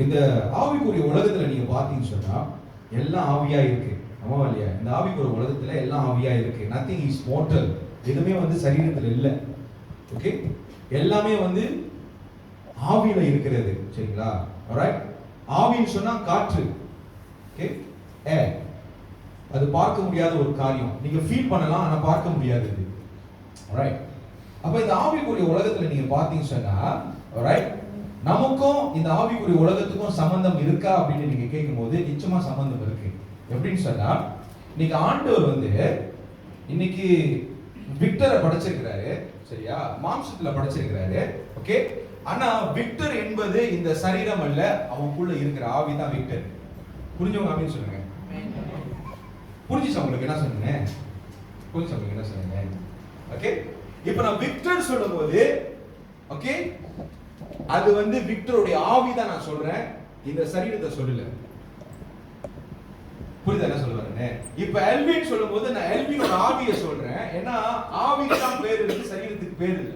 இந்த ஆவிக்குரிய உலகத்துல நீங்க பார்த்தீங்கன்னு சொன்னா எல்லாம் ஆவியா இருக்கு. ஆமாவா இல்லையா? இந்த ஆவிக்குரிய உலகத்துல எல்லாம் ஆவியா இருக்கு. Nothing is mortal. எதுவுமே வந்து சரீரத்துல இல்லை. ஓகே, எல்லாமே வந்து ஆவியில இருக்கிறது. சரிங்களா? ஆல்ரைட். ஆவின்னு சொன்னா காற்று. ஓகே, ஏர். அது பார்க்க முடியாத ஒரு காரியம். நீங்க ஃபீல் பண்ணலாம், ஆனா பார்க்க முடியாதது. ஆல்ரைட். அப்ப இந்த ஆவிக்குரிய உலகத்துல நீங்க பார்த்தீங்கன்னு சொன்னா, ஆல்ரைட், நமக்கும் இந்த ஆவிக்குரிய உலகத்துக்கும் சம்பந்தம் இருக்கா அப்படின்னு நீங்க கேட்கும்போது நிச்சயமா சம்பந்தம் இருக்கு. எப்படின்னு சொன்னா, இன்னைக்கு ஆண்டவர் வந்து இன்னைக்கு விக்டரை படைச்சிருக்கிறாரு. சரியா? மாம்சத்துல படைச்சிருக்கிறாரு. ஓகே, ஆனா விக்டர் என்பது இந்த சரீரம் அல்ல, அவனுக்குள்ள இருக்கிற ஆவி தான் விக்டர். புரிஞ்சவங்க ஆமீன் சொல்லுங்க. புரிஞ்சுச்சா உங்களுக்கு என்ன சொன்னேன்? புரிஞ்சு உங்களுக்கு என்ன சொன்னேன்? ஓகே, இப்போ நான் விக்டர் சொல்லும்போது, ஓகே, அது வந்து விக்டருடைய ஆவி தான் நான் சொல்றேன், இந்த சரீரத்தை சொல்லல. புரியுதா என்ன சொல்ல வரேன்னு? இப்போ எல்வின் சொல்லும்போது நான் எல்வினோட ஆவியை சொல்றேன். ஏன்னா ஆவிக்கு தான் பேர் இருக்கு, சரீரத்துக்கு பேர் இல்லை.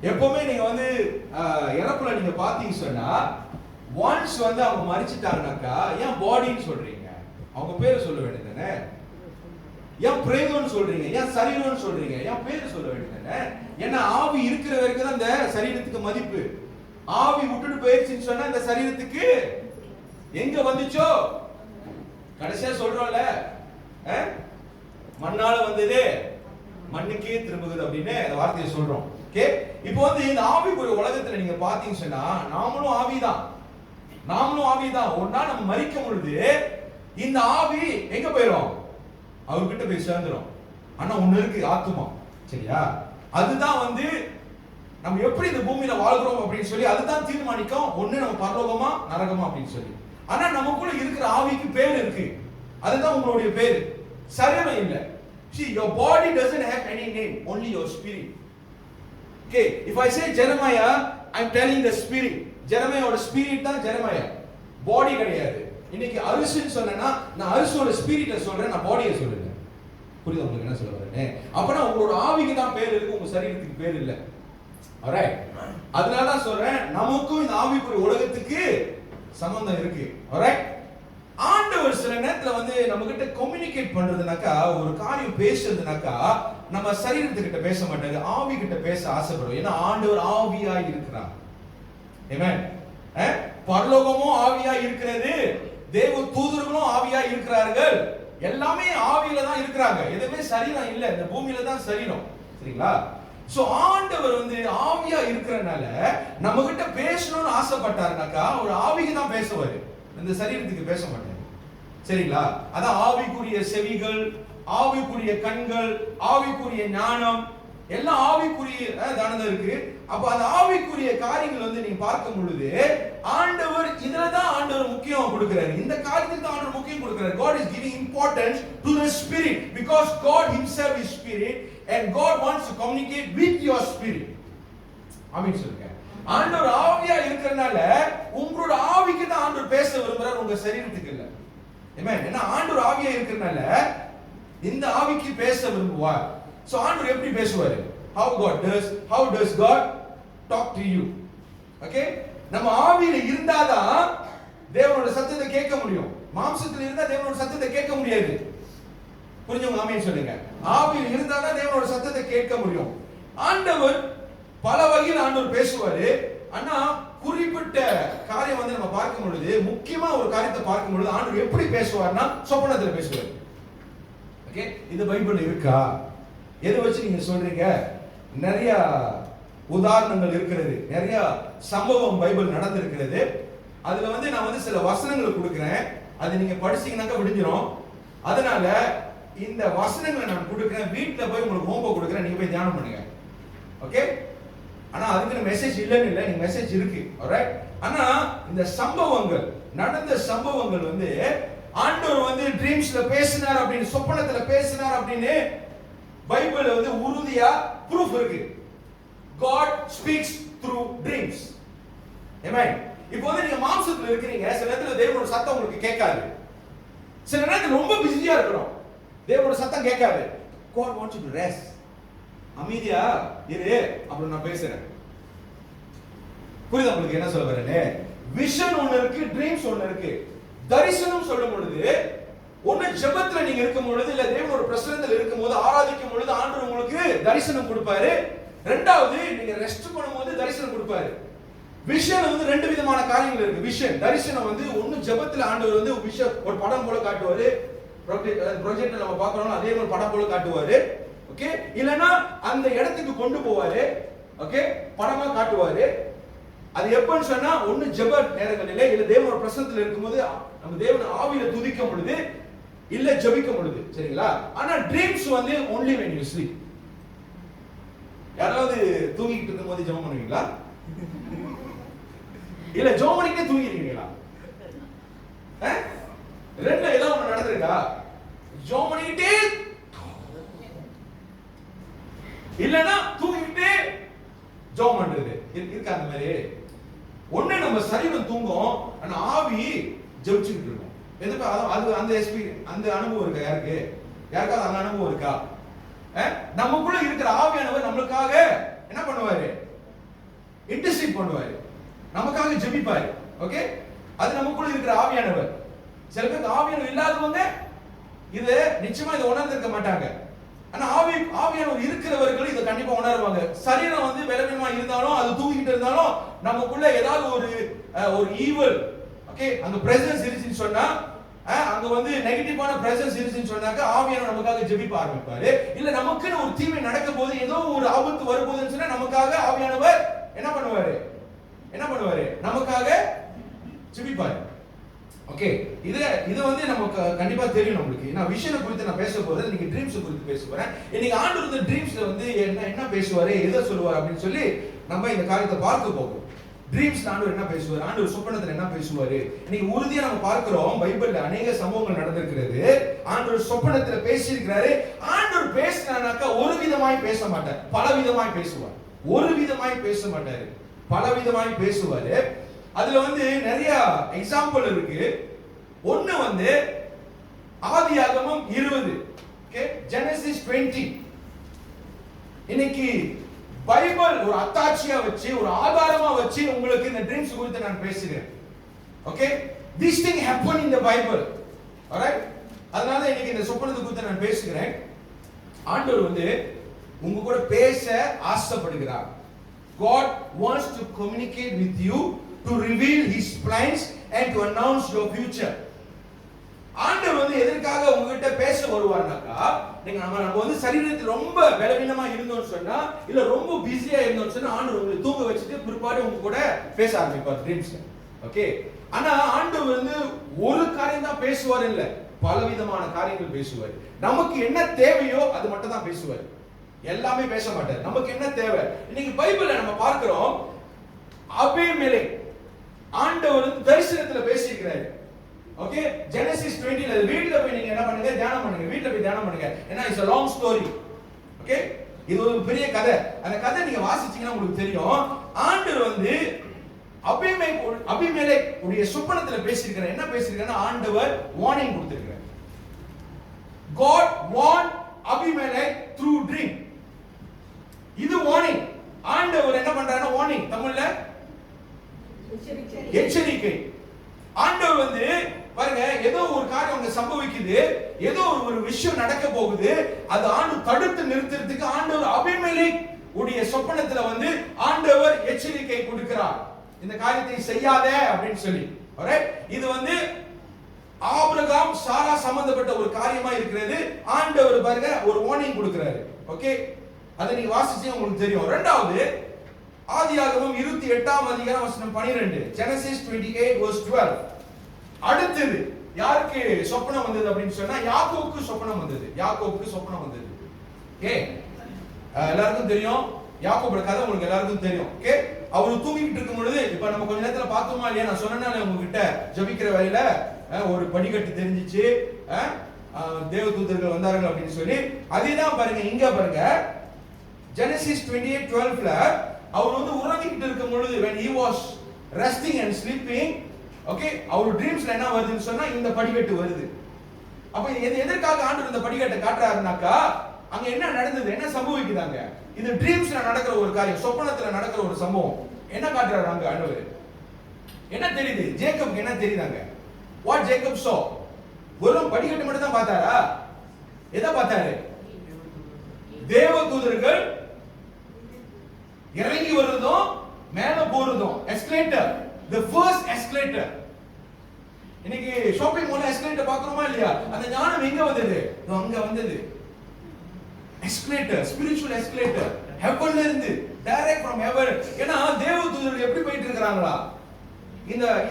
எப்பவுமே நீங்க வந்து இறப்புல நீங்க பாத்தீங்க சொன்னா, ஒன்ஸ் வந்து அவங்க மரிச்சிட்டாங்கனாக்கா ஏன் பாடின்னு சொல்றீங்க? அவங்க பேரை சொல்ல வேண்டியதானே? ஏன் பிரேதம்னு சொல்றீங்க? ஏன் சரீரம்னு சொல்றீங்க? ஏன் பேரை சொல்ல வேண்டியதானே? ஏன்னா ஆவி இருக்கிற வரைக்கும் தான் இந்த சரீரத்துக்கு மதிப்பு. ஆவி விட்டுட்டு போயிடுச்சுன்னு சொன்னா இந்த சரீரத்துக்கு எங்க வந்துச்சோ கடைசியா சொல்றோம்ல, மண்ணால வந்தது மண்ணுக்கே திரும்புகிறது அப்படின்னு அந்த வார்த்தையை சொல்றோம். ஓகே, இப்போ வந்து இந்த ஆவிக்குரிய உலகத்துல நீங்க பாத்தீங்கன்னு சொன்னா நாமளும் ஆவிதான். நாமளும் ஆவிதான். ஒரு நாள் நம்ம மரிக்கும் பொழுது இந்த ஆவி எங்க போயிடும்? அவர்கிட்ட போய் சேர்ந்துரும். ஆனா ஒண்ணு இருக்கு, ஆத்துமா. சரியா? அதுதான் வந்து நம்ம எப்படி இந்த பூமியில வாழ்கிறோம் அப்படின்னு சொல்லி அதுதான் தீர்மானிக்கும். ஒண்ணு நம்ம பரலோகமா நரகமா அப்படின்னு சொல்லி. ஆனா நமக்குள்ள இருக்கிற ஆவிக்கு பேர் இருக்கு. அதுதான் உங்களுடைய பேர். சரீரம் இல்ல. See, your body doesn't have any name, only your spirit. Okay, if I say Jeremiah, I'm telling the spirit. Jeremiah spirit தான் Jeremiah. பாடி கிடையாது. இன்னைக்கு அரிசுன்னு சொன்னா நான் அரிசோட ஸ்பிரிட்டை சொல்றேன், நான் பாடியை சொல்றேன். புரியுதா உங்களுக்கு என்ன சொல்ல வரேன்? அப்பனா உங்களோட ஆவிக்கு தான் பேர் இருக்கு, உங்க சரீரத்துக்கு பேர் இல்ல. ஆல்ரைட். அதனால தான் சொல்றேன், நமக்கும் இந்த ஆவிக்குரிய உலகத்துக்கு சம்பந்தம் இருக்கு. ஆல்ரைட். ஆண்டவர் சில நேரத்துல வந்து நம்ம கிட்ட கம்யூனிகேட் பண்றதுனாக்கா, ஒரு காரியம் பேசுறதுனாக்கா நம்ம சரீரத்துக்கிட்ட பேச மாட்டாங்க, ஆவி கிட்ட பேச ஆசைப்படுவோம். ஏன்னா ஆண்டவர் ஆவியாய் இருக்கிறார். ஆமென். பரலோகமும் ஆவியாய் இருக்கிறது, தேவ தூதர்களும் ஆவியாய் இருக்கிறார்கள். எல்லாமே ஆவியில தான் இருக்கிறாங்க. எதுவுமே சரீரம் இல்ல, இந்த பூமியில தான் சரீரம். சரிங்களா? சோ ஆண்டவர் வந்து ஆவியா இருக்கிறனால நம்ம கிட்ட பேசணும்னு ஆசைப்பட்டாருனாக்கா ஒரு ஆவிக்கு தான் பேசுவாரு, இந்த சரீரத்துக்கு பேச மாட்டாரு. சரிங்களா? அதான் ஆவிக்குரிய செவிகள், ஆவிக்குரிய கண்கள், ஆவிக்குரிய ஞானம், எல்லாம் ஆவிக்குரிய தானதா இருக்கு. அப்ப அந்த ஆவிக்குரிய காரியங்கள் வந்து நீங்க பார்க்கும் பொழுது ஆண்டவர் இதுலதான் ஆண்டவர் முக்கியம் கொடுக்கிறாரு. இந்த காரியத்துக்கு தான் ஆண்டவர் முக்கியம் கொடுக்கிறாரு. God is giving importance to the spirit because God himself is spirit and God wants to communicate with your spirit. ஆமென் சொல்லுங்க. ஆண்டவர் ஆவியா இருக்கறனால உங்களோட ஆவிக்கு தான் ஆண்டவர் பேச விரும்புறார், உங்க சரீரத்துக்கு இல்ல. ஆமென். ஏன்னா ஆண்டவர் ஆவியா இருக்கறனால இந்த ஆவிக்கு பேச விரும்புவார். சோ ஆண்டவர் எப்படி பேசுவாரு? How does God talk to you? Okay, நம்ம ஆவியில இருந்தாதான் தேவனோட சத்தத்தை கேட்க முடியும். மாம்சத்துல இருந்தா தேவனோட சத்தத்தை கேட்க முடியாது. புரிஞ்சவங்க ஆமென் சொல்லுங்க. ஆவியில இருந்தாதான் தேவனோட சத்தத்தை கேட்க முடியும். ஆண்டவர் பல வகையில் ஆண்டவர் பேசுவாரு. ஆனா குறிப்பிட்ட காரியம் வந்து நம்ம பார்க்கும் பொழுது, முக்கியமா ஒரு காரியத்தை பார்க்கும் பொழுது ஆண்டவர் எப்படி பேசுவார்னா சொப்பனத்துல பேசுவார். ஓகே, இது பைபிள்ல இருக்கா? எதை வச்சு நீங்க சொல்றீங்க? நிறைய உதாரணங்கள் இருக்கிறது, நிறைய சம்பவம் பைபிள் நடந்திருக்கிறது. அதுல வந்து நான் வந்து சில வசனங்களை கொடுக்கிறேன், அது நீங்க படிச்சீங்கன்னாக்க விடுஞ்சிரும். அதனால இந்த வசனங்களை நான் கொடுக்கிறேன், வீட்டுல போய் உங்களுக்கு ஹோம்வொர்க் கொடுக்கிறேன், நீங்க போய் தியானம் பண்ணுங்க. ஓகே? ஆனா அதுக்கு மெசேஜ் இல்லைன்னு இல்லை, நீங்க மெசேஜ் இருக்கு. ஆல்ரைட். ஆனா இந்த சம்பவங்கள், நடந்த சம்பவங்கள் வந்து ஆண்டவர் வந்து ட்ரீம்ஸ்ல பேசினார் அப்படின்னு, சொப்பனத்துல பேசினார் அப்படின்னு பைபிள்ல வந்து உறுதியா ப்ரூஃப் இருக்கு. God speaks through dreams. Amen. இப்போ வந்து நீங்க மாம்சத்துல இருக்கீங்க, சில நேரத்துல தேவனோட சத்தம் உங்களுக்கு கேட்காது. சில நேரத்துல ரொம்ப பிஸியா இருக்கணும், தேவனோட சத்தம் கேட்காது. God wants you to rest. அமைதியா இரு, அப்புறம் நான் பேசுறேன். புரியுதா உங்களுக்கு என்ன சொல்ல வரேன்னு? விஷன் ஒன்னு இருக்கு, ட்ரீம்ஸ் ஒன்னு இருக்கு. தரிசனம் சொல்லும் பொழுது ஒன்னு ஜெபத்துல நீங்க இருக்கும் பொழுது இல்ல தேவனோட பிரசன்னத்துல இருக்கும்போது ஆராதிக்கும் பொழுது ஆண்டவர் உங்களுக்கு தரிசனம் கொடுப்பாரு. ரெண்டாவது நீங்க ரெஸ்ட் பண்ணும்போது தரிசனம் கொடுப்பாரு. விஷன் வந்து ரெண்டு விதமான காரியங்கள் இருக்கு. விஷன் தரிசனம் வந்து ஒன்னு ஜெபத்துல ஆண்டவர் வந்து விஷன் ஒரு படம் போல காட்டுவாரு. ப்ரொஜெக்ட்ல நம்ம பார்க்கறோம் அதே ஒரு படம் போல காட்டுவாரு. ஓகே, இல்லனா அந்த இடத்துக்கு கொண்டு போவாரு. ஓகே, படமா காட்டுவாரு. அது எப்பன்னு சொன்னா ஒன்னு ஜெப நேரங்களிலே இல்ல தேவனோட பிரசன்னத்துல இருக்கும்போது நம்ம தேவனை ஆவியில துதிக்கும் பொழுது இல்ல ஜெபிக்கும் பொழுது, சரிங்களா? ஆனா ட்ரீம்ஸ் வந்து only when you sleep. யாராவது தூங்கிட்டு இருக்கும்போது ஜெபம் பண்ணுவீங்களா? இல்ல ஜெபம் பண்ணிட்டே தூங்கிடுவீங்களா? ரெண்டு ஏதோ ஒண்ணு நடந்துருக்கா? ஜெபம் பண்ணிட்டே இல்லனா தூங்கிட்டே ஜெபம் பண்றது இருக்கா? அந்த மாதிரி ஒண்ணு நம்ம சரீரம் தூங்கும், ஆனா ஆவி ஜெபிச்சுட்டு இருக்கும். எதுக்கு? அது அந்த எக்ஸ்பீரியன்ஸ், அந்த அனுபவம் இருக்கா? யாருக்காவது அந்த அனுபவம் இருக்கா? நமக்குள்ள இருக்கிற ஆவியானவர் நம்மளுக்காக என்ன பண்ணுவாரு? இன்டர்சீட் பண்ணுவாரு, நமக்காக ஜெபிப்பாரு. ஓகே, அது நமக்குள்ள இருக்கிற ஆவியானவர். சில பேருக்கு ஆவியானவர் இல்லாதவங்க இது நிச்சயமா இதை உணர்ந்திருக்க மாட்டாங்க. ஆனா ஆவியானவர் இருக்கிறவர்கள் இதை கண்டிப்பா உணர்வாங்க. சரீரம் வந்து பலவீனமா இருந்தாலும் அது தூங்கிட்டு இருந்தாலும் நமக்குள்ள ஏதாவது ஒரு ஈவல், ஓகே, அங்க பிரசன்ஸ் இருந்துன்னு சொன்னா, அங்க வந்து நெகட்டிவான பிரசன்ஸ் இருந்துன்னு சொன்னாக்க ஆவியானவர் நமக்காக ஜெபிக்க ஆரம்பிப்பாரு. இல்ல நமக்குன்னு ஒரு தீமை நடக்கும் போது ஏதோ ஒரு ஆபத்து வரும்போதுன்னு சொன்னா நமக்காக ஆவியானவர் என்ன பண்ணுவாரு? நமக்காக ஜெபிப்பாரு. ஓகே, இது வந்து நமக்கு கண்டிப்பா தெரியும் நம்மளுக்கு. நான் விஷனை குறித்து நான் பேச போறேன், இன்னைக்கு ட்ரீம்ஸ் குறித்து பேச போறேன். இன்னைக்கு ஆண்டவர் இந்த ட்ரீம்ஸ்ல வந்து என்ன பேசுவாரு, எதை சொல்லுவார் அப்படின்னு சொல்லி நம்ம இந்த காரியத்தை பார்க்க போறோம். ட்ரீம்ஸ் ஆண்டவர் என்ன பேசுவார், ஆண்டவர் சொப்பனத்துல என்ன பேசுவாரு, இன்னைக்கு உறுதியா நம்ம பார்க்கிறோம். பைபிள்ல அநேக சம்பவங்கள் நடந்திருக்கிறது. ஆண்டவர் சொப்பனத்துல பேசியிருக்கிறாரு. ஆண்டவர் பேசினானாக்கா ஒரு விதமாய் பேச மாட்டார், பல விதமாய் பேசுவார். ஒரு விதமாய் பேச மாட்டாரு, பல விதமாய் பேசுவாரு. அதுல வந்து நிறைய எக்ஸாம்பிள் இருக்கு. ஒன்னு வந்து ஆதியாகமம் 20, ஓகே, ஜெனசிஸ் 20. இன்னைக்கு பைபிள் ஒரு அத்தாட்சியா வச்சு ஒரு ஆதாரமா வச்சு உங்களுக்கு இந்த ட்ரீம்ஸ் குறித்து நான் பேசுகிறேன். Okay, this thing happened in the Bible. alright, அதனால இன்னைக்கு இந்த சொப்பனத்தை குறித்து நான் பேசுகிறேன். ஆண்டவர் வந்து உங்க கூட பேச ஆசைப்படுகிறார். God wants to communicate with you, to reveal his plans and to announce your future. ஆண்டவர் வந்து எதற்காக உங்ககிட்ட பேச வருவார்னாக்கா, நீங்க நம்ம வந்து சரீரத்தில் ரொம்ப பலவீனமா இருந்தோம்னு சொன்னா இல்ல ரொம்ப பிஸியா இருந்தோம்னு சொன்னா ஆண்டவர் உங்களை தூங்க வச்சுட்டு பிற்பாடு உங்க கூட பேச ஆரம்பிப்பார் ட்ரீம்ஸ்ல. ஓகே, ஆனா ஆண்டவர் வந்து ஒரு காரியம் தான் பேசுவார் இல்ல, பலவிதமான காரியங்கள் பேசுவார். நமக்கு என்ன தேவையோ அது மட்டும் தான் பேசுவார், எல்லாமே பேச மாட்டார். நமக்கு என்ன தேவை? இன்னைக்கு பைபிள்ல நம்ம பார்க்கிறோம், அபிமெலேக் ஆண்டவர் தரிசனத்துல பேசியிருக்கிறாரு. ஓகே, ஜெனசிஸ் 20ல வீட்ல போய் நீங்க என்ன பண்ணுங்க, தியானம் பண்ணுங்க. வீட்ல போய் தியானம் பண்ணுங்க. ஏன்னா it's a long story. Okay, இது ஒரு பெரிய கதை. அந்த கதை நீங்க வாசிச்சீங்கன்னா உங்களுக்கு தெரியும். ஆண்டவர் வந்து அபிமெலேக் உடைய சொப்பனத்துல பேசியிருக்கிறார். என்ன பேசியிருக்காருன்னா ஆண்டவர் வார்னிங் கொடுத்திருக்கிறார். God warned Abimelech through dream. இது வார்னிங். ஆண்டவர் என்ன பண்றாருன்னா வார்னிங், தமிழ்ல எச்சரிக்கை. ஆண்டவர் வந்து பாருங்க, ஏதோ ஒரு காரியம் அங்க சம்பவிக்குது, ஏதோ ஒரு விஷயம் நடக்க போகுது, அது ஆண்டவர் தடுத்து நிறுத்துறதுக்கு ஆண்டவர் அபிமெலேக் உடைய சொப்பனத்துல வந்து ஆண்டவர் எச்சரிக்கை கொடுக்கிறார், இந்த காரியத்தை செய்யாதே அப்படின்னு சொல்லி. இது வந்து ஆபிரகாம் சாரா சம்பந்தப்பட்ட ஒரு காரியமா இருக்கிறது. ஆண்டவர் பாருங்க ஒரு வார்னிங் கொடுக்கிறாரு. ஓகே, அதை நீங்க வாசிச்சீங்க உங்களுக்கு தெரியும். இரண்டாவது ஆதியாகமம் 28ஆம் அதிகாரம் வசனம் 12, ஜெனசிஸ் 28:12. அடுத்தது யாருக்கு சொப்பனம் வந்தது அப்படின்னு சொன்னா யாக்கோபுக்கு சொப்பனம் வந்தது. யாக்கோபுக்கு சொப்பனம் வந்தது. ஓகே, எல்லாருக்கும் தெரியும் யாக்கோபோட கதை, உங்களுக்கு எல்லாருக்கும் தெரியும். ஓகே, அவர் தூங்கிட்டு இருக்கும் பொழுது, இப்ப நம்ம கொஞ்ச நேரத்துல பார்த்தோமா இல்லையா, நான் சொன்னேனால உங்ககிட்ட ஜெபிக்கிற வேளையில ஒரு படிக்கட்டு தெரிஞ்சிச்சு, தேவதூதர்கள் வந்தார்கள் அப்படின்னு சொல்லி. அதேதான் பாருங்க, இங்க பாருங்க ஜெனசிஸ் 28:12ல அவர் வந்து உறங்கிட்டு இருக்கும் பொழுது, when he was resting and sleeping, okay, அவர் ட்ரீம்ஸ்ல என்ன வருதுன்னு சொன்னா இந்த படிக்கட்டு வருது. அப்ப எதற்காக ஆண்டவர் இந்த படிக்கட்டை காட்டுறாருனாக்கா, அங்க என்ன நடந்தது, என்ன சம்பவிக்குதாங்க, இது ட்ரீம்ஸ்ல நடக்கிற ஒரு காரியம், சொப்பனத்துல நடக்கிற ஒரு சம்பவம். என்ன காட்டுறாரு அங்க ஆண்டவர்? என்ன தெரியுது? ஜேக்கப்க்கு என்ன தெரியுதாங்க? What Jacob saw? வெறும் படிக்கட்டு மட்டும் தான் பார்த்தாரா? எதை பார்த்தாரு? தேவதூதர்கள் இறங்கி வருறதும் மேல போறதும். Escalator, the first escalator. இன்னைக்கு ஷாப்பிங் மால்ல எஸ்கலேட்டர் பார்க்கறோமா இல்லையா? அந்த ஞானம் எங்க வந்தது? அங்க வந்தது. எஸ்கலேட்டர், ஸ்பிரிச்சுவல் எஸ்கலேட்டர், ஹெவன்ல இருந்து, டைரக்ட் ஃப்ரம் ஹெவன். ஏன்னா தேவதூதர்கள் எப்படி போயிட்டு இருக்காங்களா?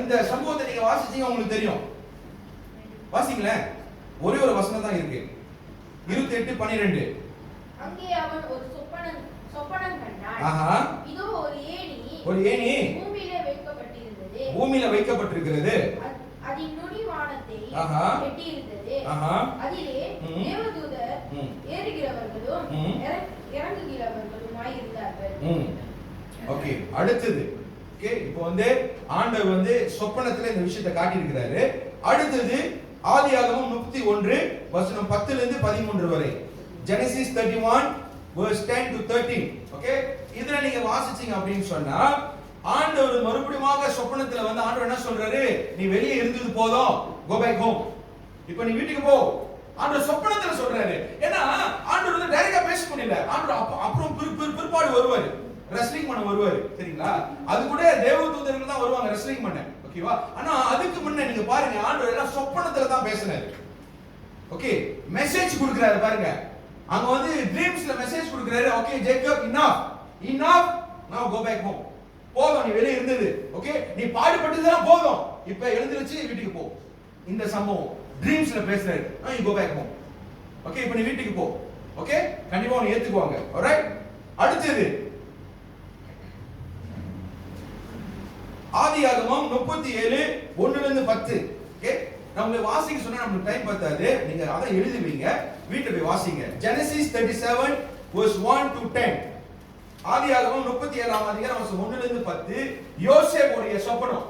இந்த சம்பவத்தை நீங்க வாசிச்சீங்க, உங்களுக்கு தெரியும். வாசிங்களேன். ஒரே ஒரு வசனம் தான் இருக்கு. 28:12. அங்கே அவன் ஒரு சொப்பனம் கண்டான். இதோ ஒரு ஏணி பூமியில வைக்கப்பட்டிருக்கிறது. அதின் நுனி வானத்தை எட்டியிருந்தது. அதிலே தேவதூதர் ஏறுகிறவர்களும் இறங்குகிறவர்களுமாய் இருந்தார்கள். ஓகே, அடுத்தது. ஓகே, இப்போ ஆண்டவர் சொப்பனத்துல இந்த விஷயத்தை காட்டி இருக்கிறாரு. அடுத்தது ஆதியாகமம் 31 வசனம் 10 இருந்து 13 வரை. Genesis 31 verse 10 to 13. ஓகே, இதுல நீங்க வாசிச்சீங்க அப்படினு சொன்னா ஆண்டவர் மறுபடியும் சொப்பனத்துல ஆண்டவர் என்ன சொல்றாரு? நீ வெளியே இருந்தது போதும், go back home. இப்போ நீ வீட்டுக்கு போ. ஆண்டவர் சொப்பனத்துல சொல்றாரு. ஏன்னா ஆண்டவர் டைரக்டா பேச முடியல. ஆண்டவர் அப்புறம் பிற்பாடு வருவாரு, ரெஸ்லிங் பண்ண வருவாரு. சரிங்களா? அது கூட தேவதூதர்கள் தான் வருவாங்க ரெஸ்லிங் பண்ண. ஓகேவா? ஆனா அதுக்கு முன்ன நீங்க பாருங்க, ஆண்டவர் எல்லாம் சொப்பனத்துல தான் பேசினாரு. ஓகே, மெசேஜ் கொடுக்கறாரு பாருங்க. அங்க ட்ரீம்ஸ்ல மெசேஜ் கொடுக்கறாரு. Okay Jacob, enough, now go back home. போதும், நீ வெளியே இருந்தது. ஓகே, நீ பாடுபட்டதெல்லாம் போதும், இப்ப எழுந்திருச்சு வீட்டுக்கு போ. இந்த சம்பவம் ட்ரீம்ஸ்ல பேசுறாரு. you go back home. Okay, இப்ப நீ வீட்டுக்கு போ. ஓகே, கண்டிப்பா உன்னை ஏத்துக்குவாங்க. ஆல்ரைட். அடுத்தது ஆதியாகமம் 37 1 ல இருந்து 10. ஓகே, நான் உங்களுக்கு வாசிக்க சொன்னா நமக்கு டைம் பத்தாது. நீங்க அதை எழுதுவீங்க, வீட்ல போய் வாசிங்க. Genesis 37 verse 1 to 10. ஆதியாகமம் 37ஆம் அதிகாரம் வசனம் 1 ல இருந்து 10. யோசேப்புடைய சொப்பனம்.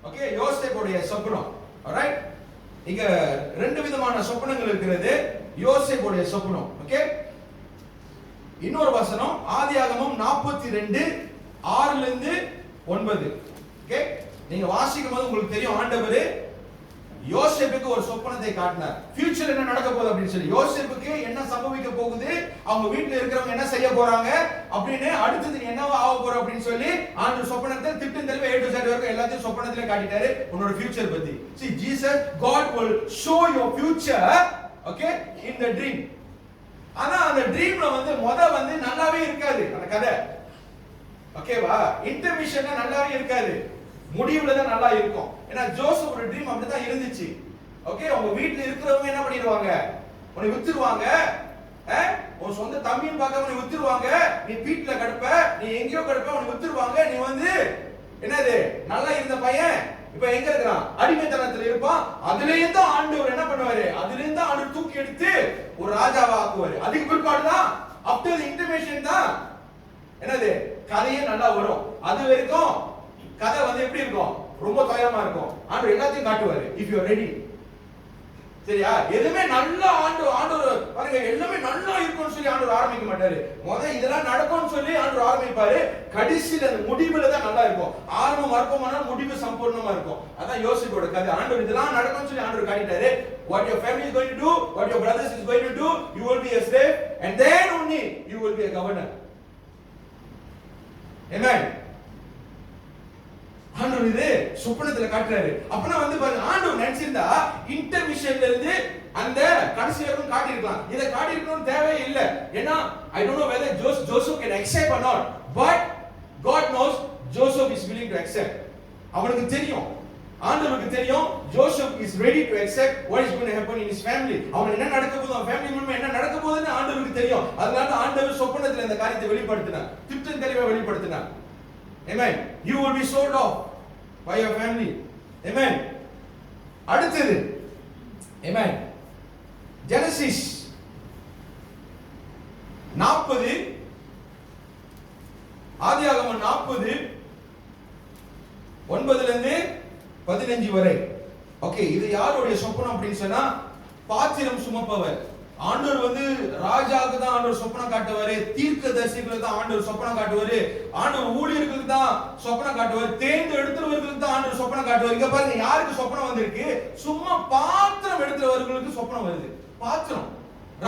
ஓகே, யோசேப்புடைய சொப்பனம். ஆல்ரைட். இங்க ரெண்டு விதமான சொப்பனங்கள் இருக்கிறது. யோசேப்புடைய சொப்பனம். ஓகே, இன்னொரு வசனம் ஆதியாகமம் 42 6 ல இருந்து 9. ஓகே, நீங்க வாசிக்கும் போது உங்களுக்கு தெரியும், ஆண்டவர் யோசேப்புக்கு ஒரு சொப்பனத்தை காட்டினார். ஃபியூச்சர் என்ன நடக்க போகுது அப்படின்னு சொல்லி, யோசேப்புக்கு என்ன சம்பவிக்க போகுது, அவங்க வீட்ல இருக்கிறவங்க என்ன செய்ய போறாங்க அப்படின்னு, அடுத்தது என்னவா ஆக போற அப்படின்னு சொல்லி ஆண்டவர் சொப்பனத்தை திட்டம் தெளிவா A to Z வரைக்கும் எல்லாத்தையும் சொப்பனத்திலே காட்டிட்டாரு உன்னோட ஃபியூச்சர் பத்தி. See, Jesus, God will show your future, okay, in the dream. ஆனா அந்த ட்ரீம்ல நல்லாவே இருக்காது அந்த கதை. ஓகேவா? இன்டர்மிஷன் நல்லாவே இருக்காது, முடிவுல தான் நல்லா இருக்கும். ஏன்னா ஜோசப்போட ட்ரீம் அப்படிதான் இருந்துச்சு. ஓகே, உங்க வீட்ல இருக்கிறவங்க என்ன பண்ணிடுவாங்க? உன்னை வித்துருவாங்க. உன் சொந்த தம்பின்னு பார்க்காம உன்னை வித்துருவாங்க. நீ வீட்ல கிடப்ப, நீ எங்கேயோ கிடப்ப, உன்னை வித்துருவாங்க. நீ என்னது நல்லா இருந்த பையன் இப்ப எங்க இருக்கிறான்? அடிமைத்தனத்துல இருப்பான். அதுலயே தான் ஆண்டவர் என்ன பண்ணுவாரு? அதுலயே தான் ஆண்டவர் தூக்கி எடுத்து ஒரு ராஜாவா ஆக்குவாரு. அதுக்கு பிற்பாடுதான் ஆஃப்டர் தி இன்டிமேஷன் தான் என்னது கதையே நல்லா வரும். அது வரைக்கும் கதை எப்படி இருக்கும்? ரொம்ப துயரமா இருக்கும். ஆண்டவர் எல்லாத்தையும் காட்டுவாரு. If you are ready. சரியா? எதுமே நல்லா ஆண்டவர் பாருங்க, எல்லாமே நல்லா இருக்கும்னு சொல்லி ஆண்டவர் ஆரம்பிக்க மாட்டாரு. இதெல்லாம் நடக்கும்னு சொல்லி ஆண்டவர் ஆரம்பிப்பாரு. கடைசியில அந்த முடிவுல தான் நல்லா இருக்கும். ஆரம்பம் வர்க்கமான முடிவு சம்பூர்ணமா இருக்கும். அதான் யோசேப்போட கதை. ஆண்டவர் இதெல்லாம் நடக்கும்னு சொல்லி ஆண்டவர் காட்டிட்டாரு. What your family is going to do, what your brothers is going to do, you will be a slave and then only you will be a governor. Amen. ஆண்டவர் இது சொப்பனத்துல காட்டுறாரு. அப்பனா பாருங்க, ஆண்டவர் நினைச்சிருந்தா இன்டர்மிஷன்ல இருந்து அந்த கடைசி வரைக்கும் காட்டி இருக்கலாம். இத காட்டி இருக்கணும் தேவையே இல்ல. ஏன்னா I don't know whether Joseph can accept or not, but God knows Joseph is willing to accept. அவனுக்கு தெரியும், ஆண்டவருக்கு தெரியும், Joseph is ready to accept what is going to happen in his family. அவனுக்கு என்ன நடக்க போகுது, அவன் ஃபேமிலி மூலமா என்ன நடக்க போகுதுன்னு ஆண்டவருக்கு தெரியும். அதனால ஆண்டவர் சொப்பனத்துல இந்த காரியத்தை வெளிப்படுத்தினார், திட்டம் தெளிவா வெளிப்படுத்தினார். Amen. You will be sold off by your family. Amen. அடுத்தது Amen. Genesis 40 ஆதியாகமம் 40 9 ல இருந்து 15 வரை. ஓகே, இது யாருடைய சொப்பனம் அப்படின்னு சொன்னா பாத்திரம் சுமப்பவர். ஆண்டவர் வந்து ராஜாவுக்கு தான் ஆண்டவர் சொப்பனம் காட்டுவாரு, தீர்க்கதரிசிகளுக்கு தான் ஆண்டவர் சொப்பனம் காட்டுவாரு, ஆண்டவர் ஊழியர்களுக்கு தான் சொப்பனம் காட்டுவாரு, தேர்ந்தெடுத்தவர்களுக்கு தான் ஆண்டவர் சொப்பனம் காட்டுவாரு. இங்க பாருங்க, யாருக்கு சொப்பனம் வந்திருக்கு? சும்மா பாத்திரம் எடுத்துறவர்களுக்கு சொப்பனம் வருது. பாத்திரம்,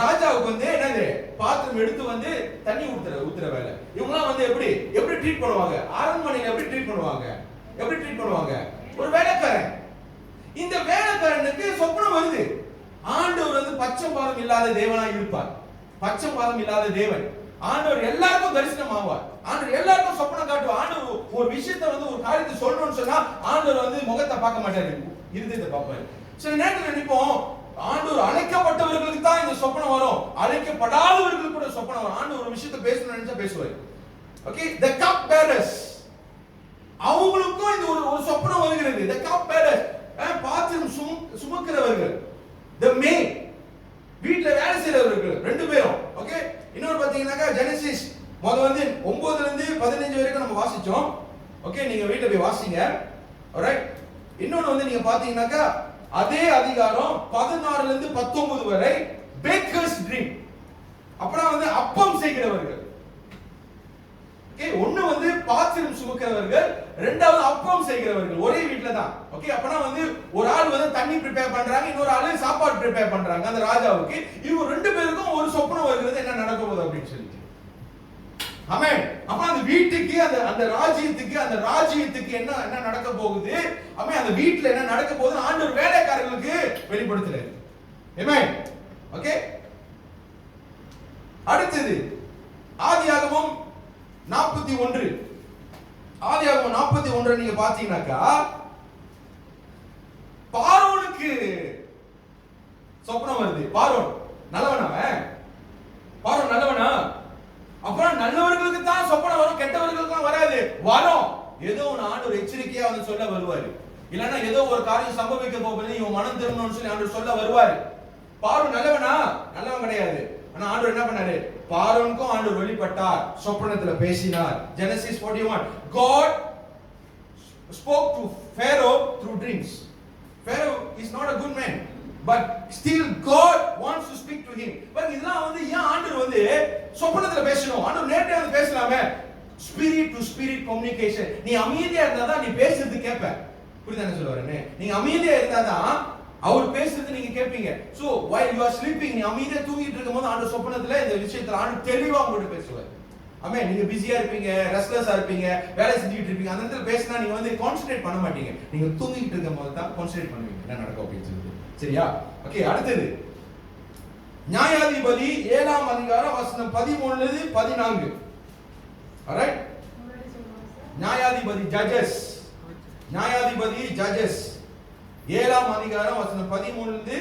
ராஜாவுக்கு வந்து என்னது, பாத்திரம் எடுத்து வந்து தண்ணி ஊத்துற வேலை. இவங்கலாம் வந்து எப்படி ட்ரீட் பண்ணுவாங்க? அரண்மனையில எப்படி ட்ரீட் பண்ணுவாங்க? ஒரு வேலைக்காரன். இந்த வேலைக்காரனுக்கு சொப்பனம் வருது. ஆண்டவர் வந்து பச்சைபாதம் இல்லாத தேவனா இருப்பார். பச்சைபாதம் இல்லாத தேவன். ஆண்டவர் எல்லாருக்கும் தரிசனம் ஆவார். ஆண்டவர் எல்லாருக்கும் சொப்பனம் காட்டுவார். ஆண்டவர் ஒரு விஷயத்தை வந்து ஒரு காரியத்தை சொல்லணும்னு சொன்னா ஆண்டவர் வந்து முகத்தை பார்க்க மாட்டாரு, இருதயத்தை பார்ப்பாரு. சில நேரத்தில் நினைப்போம், ஆண்டவர் அழைக்கப்பட்டவர்களுக்கு தான் இந்த சொப்பனம் வரும், அழைக்கப்படாதவர்களுக்கு கூட சொப்பனம் வரும். ஆண்டவர் ஒரு விஷயத்தை பேசணும்னு நினைச்சா பேசுவார். ஓகே, the cup bearers, அவங்களுக்கும் இந்த ஒரு சொப்பனம் வருகிறது. the cup bearers, பாத்திரம் சுமக்கிறவர்கள், the maid, வீட்ல வேலை செய்றவர்கள் ரெண்டு பேரும். ஓகே, இன்னொரு பாத்தீங்கன்னாக்கா ஜெனசிஸ் வந்து 9 ல இருந்து 15 வரைக்கும் நம்ம வாசிச்சோம். ஓகே, நீங்க வீட்ல போய் வாசிங்க. ஆல்ரைட். இன்னொரு வந்து நீங்க பாத்தீங்கன்னாக்கா அதே அதிகாரம் 16 ல இருந்து 19 வரை பேக்கர்ஸ் ட்ரீம். அப்புறம் வந்து அப்பம் செய்கிறவர்கள். ஓகே, ஒன்னு வந்து பாத்திரம் சுமக்கிறவர்கள், இரண்டாவது அப்பம் செய்கிறவர்கள். ஒரே வீட்ல தான். ஓகே, அப்பனா வந்து ஒரு ஆள் வந்து தண்ணி ப்ரிப்பேர் பண்றாங்க, இன்னொரு ஆளு சாப்பாடு ப்ரிப்பேர் பண்றாங்க அந்த ராஜாவுக்கு. இவங்க ரெண்டு பேருக்கும் ஒரு சொப்பனம் வருகிறது, என்ன நடக்க போகுது அப்படின்னு சொல்லிட்டு. ஆமென். அப்ப அந்த வீட்டுக்கு அந்த ராஜ்யத்துக்கு என்ன நடக்க போகுது, ஆமென், அந்த வீட்ல என்ன நடக்க போகுது ஆண்டவர் வேலைக்காரர்களுக்கு வெளிப்படுத்துறாரு. ஆமென். ஓகே, அடுத்தது ஆதியாகமம் 41. ஆதியாகமம் 41 நீங்க பாத்தீங்கன்னாக்கா பார்வோனுக்கு சொப்பனம் வருது. பார்வோன் நல்லவனா? அப்புறம் நல்லவர்களுக்கு தான் சொப்பனம் வரும், கெட்டவர்களுக்கு வராது. வரும், ஏதோ ஒரு ஆண்டவர் எச்சரிக்கையா வந்து சொல்ல வருவாரு. இல்லன்னா ஏதோ ஒரு காரியம் சம்பவிக்க போகுது, இவன் மனம் திரும்பணும்னு சொல்லி ஆண்டவர் சொல்ல வருவாரு. பார்வோன் நல்லவன் கிடையாது. ஆனா ஆண்டவர் என்ன பண்ணாரு? பார்வோனுக்கும் ஆண்டவர் வெளிப்பட்டார், சொப்பனத்துல பேசினார். Genesis 41, God spoke to Pharaoh through dreams. Pharaoh is not a good man, but still God wants to speak to him. But இதெல்லாம் வந்து ஏன் ஆண்டவர் வந்து சொப்பனத்துல பேசணும்? ஆண்டவர் நேரடியா வந்து பேசலாமே. Spirit to spirit communication. நீ அமைதியா இருந்தா தான் நீ பேசுறது கேட்ப. புரியுதா என்ன சொல்ல வரேன்னு? நீங்க அமைதியா இருந்தா தான் அவர் பேசுறது நீங்க கேட்பீங்க. So while you are sleeping, நீ அமைதியா தூங்கிட்டு இருக்கும்போது ஆண்டவர் சொப்பனத்துல இந்த விஷயத்துல ஆண்டவர் தெளிவா உங்ககிட்ட பேசுவார். ஆமென். நீங்க பிஸியா இருப்பீங்க, ரெஸ்ட்லெஸ்ஸா இருப்பீங்க, வேலை செஞ்சுட்டு இருப்பீங்க, அந்த நேரத்துல பேசினா நீங்க வந்து கான்சென்ட்ரேட் பண்ண மாட்டீங்க. நீங்க தூங்கிட்டு இருக்கும்போது தான் கான்சென்ட்ரேட் பண்ணுவீங்க என்ன நடக்கும் அப்படின்னு சொல்லிட்டு. சரியா? ஓகே, அடுத்தது நியாயாதிபதி 7ஆம் அதிகாரம் வசனம் 13 ல இருந்து 14. ஆல்ரைட். நியாயாதிபதி ஜட்ஜஸ் 7ஆம் அதிகாரம் வசனம் 13 ல இருந்து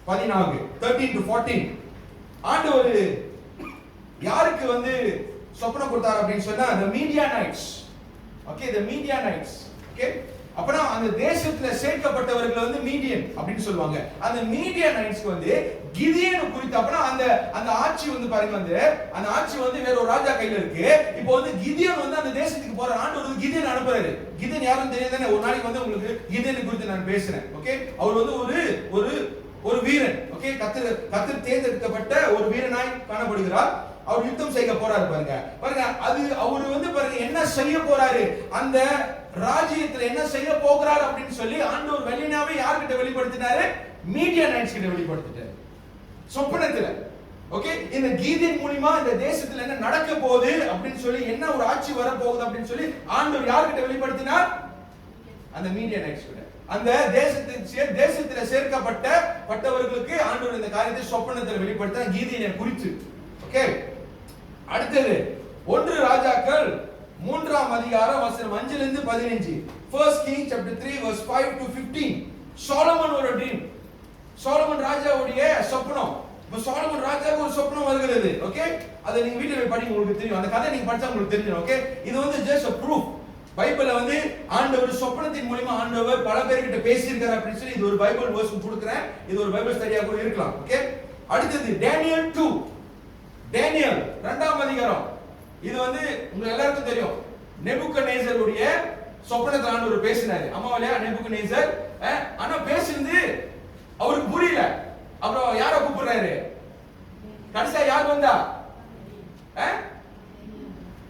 14, 13 to 14. ஆண்டவர் யாருக்கு வந்து சொப்பனம் கொடுத்தார் அப்படின்னு சொன்னா the Midianites. Okay, the Midianites. Okay, அப்பனா அந்த தேசத்துல சேர்க்கப்பட்டவர்கள் வந்து மீடியன் அப்படின்னு சொல்லுவாங்க. அந்த மீடியனைட்ஸ்க்கு வந்து கிதியோன் குறித்து, அப்பனா அந்த ஆட்சி வந்து பாருங்க, வந்து அந்த ஆட்சி வந்து வேற ஒரு ராஜா கையில இருக்கு. இப்போ வந்து கிதியோன் வந்து அந்த தேசத்துக்கு போற. ஆண்டவர் வந்து கிதியோன் அனுப்புறாரு. கிதியோன் யாரும் தெரியாதானே? ஒரு நாளைக்கு வந்து உங்களுக்கு கிதியோன் குறித்து நான் பேசுறேன். ஓகே, அவர் வந்து ஒரு வீரன். ஓகே, கர்த்தர் தேர்ந்தெடுக்கப்பட்ட ஒரு வீரனாய் காணப்படுகிறார். அவர் யுத்தம் செய்ய போறாரு. பாருங்க அது அவர் வந்து பாருங்க என்ன செய்ய போறாரு, அந்த ராஜ்யத்துல என்ன செய்ய போகிறாரு அப்படின்னு சொல்லி ஆண்டவர் வெளினாவே யார்கிட்ட வெளிப்படுத்தினாரு? மீடியானைட்ஸ் கிட்ட வெளிப்படுத்திட்டாரு சொப்பனத்துல. ஓகே, இந்த கீதியின் மூலமா இந்த தேசத்துல என்ன நடக்க போகுது அப்படின்னு சொல்லி, என்ன ஒரு ஆட்சி வர போகுது அப்படின்னு சொல்லி ஆண்டவர் யார்கிட்ட வெளிப்படுத்தினார்? அந்த மீடியானைட்ஸ் கிட்ட. அந்த தேசத்துல சேர்க்கப்பட்டவர்களுக்கு ஆண்டவர் இந்த காரியத்தை சொப்பனத்துல வெளிப்படுத்தினார் கீதியனை குறித்து. ஓகே, அடுத்தது 1 ராஜாக்கள் 3ஆம் அதிகாரம் வசனம் 5 ல இருந்து 15. First King chapter 3 verse 5 to 15. Solomon ஒரு ட்ரீம். சாலமன் ராஜாவுடைய சொப்பனம். இப்ப சாலமன் ராஜாவுக்கு ஒரு சொப்பனம் வருகிறது. ஓகே, அதை நீங்க வீட்ல போய் படிங்க, உங்களுக்கு தெரியும். அந்த கதை நீங்க படிச்சா உங்களுக்கு தெரியும். ஓகே, இது வந்து just a proof. பைபிள்ல வந்து ஆண்டவர் சொப்பனத்தின் மூலமா ஆண்டவர் பல பேர்கிட்ட பேசி இருக்கார் அப்படின்னு சொல்லி இது ஒரு பைபிள் வேர்ஸ் கொடுக்கிறேன். இது ஒரு பைபிள் ஸ்டடியா கூட இருக்கலாம். ஓகே, அடுத்தது டேனியல் 2. டேனியல் 2ஆம் அதிகாரம். இது வந்து உங்க எல்லாருக்கும் தெரியும். நேபுக்கத்நேசருடைய சொப்பனத்துல ஆண்டவர் பேசினாரு. அம்மாவலையா நேபுக்கத்நேசர். ஆனா பேசினது அவருக்கு புரியல. அப்புறம் யாரை கூப்பிடுறாரு? கடைசியா யார் வந்தா?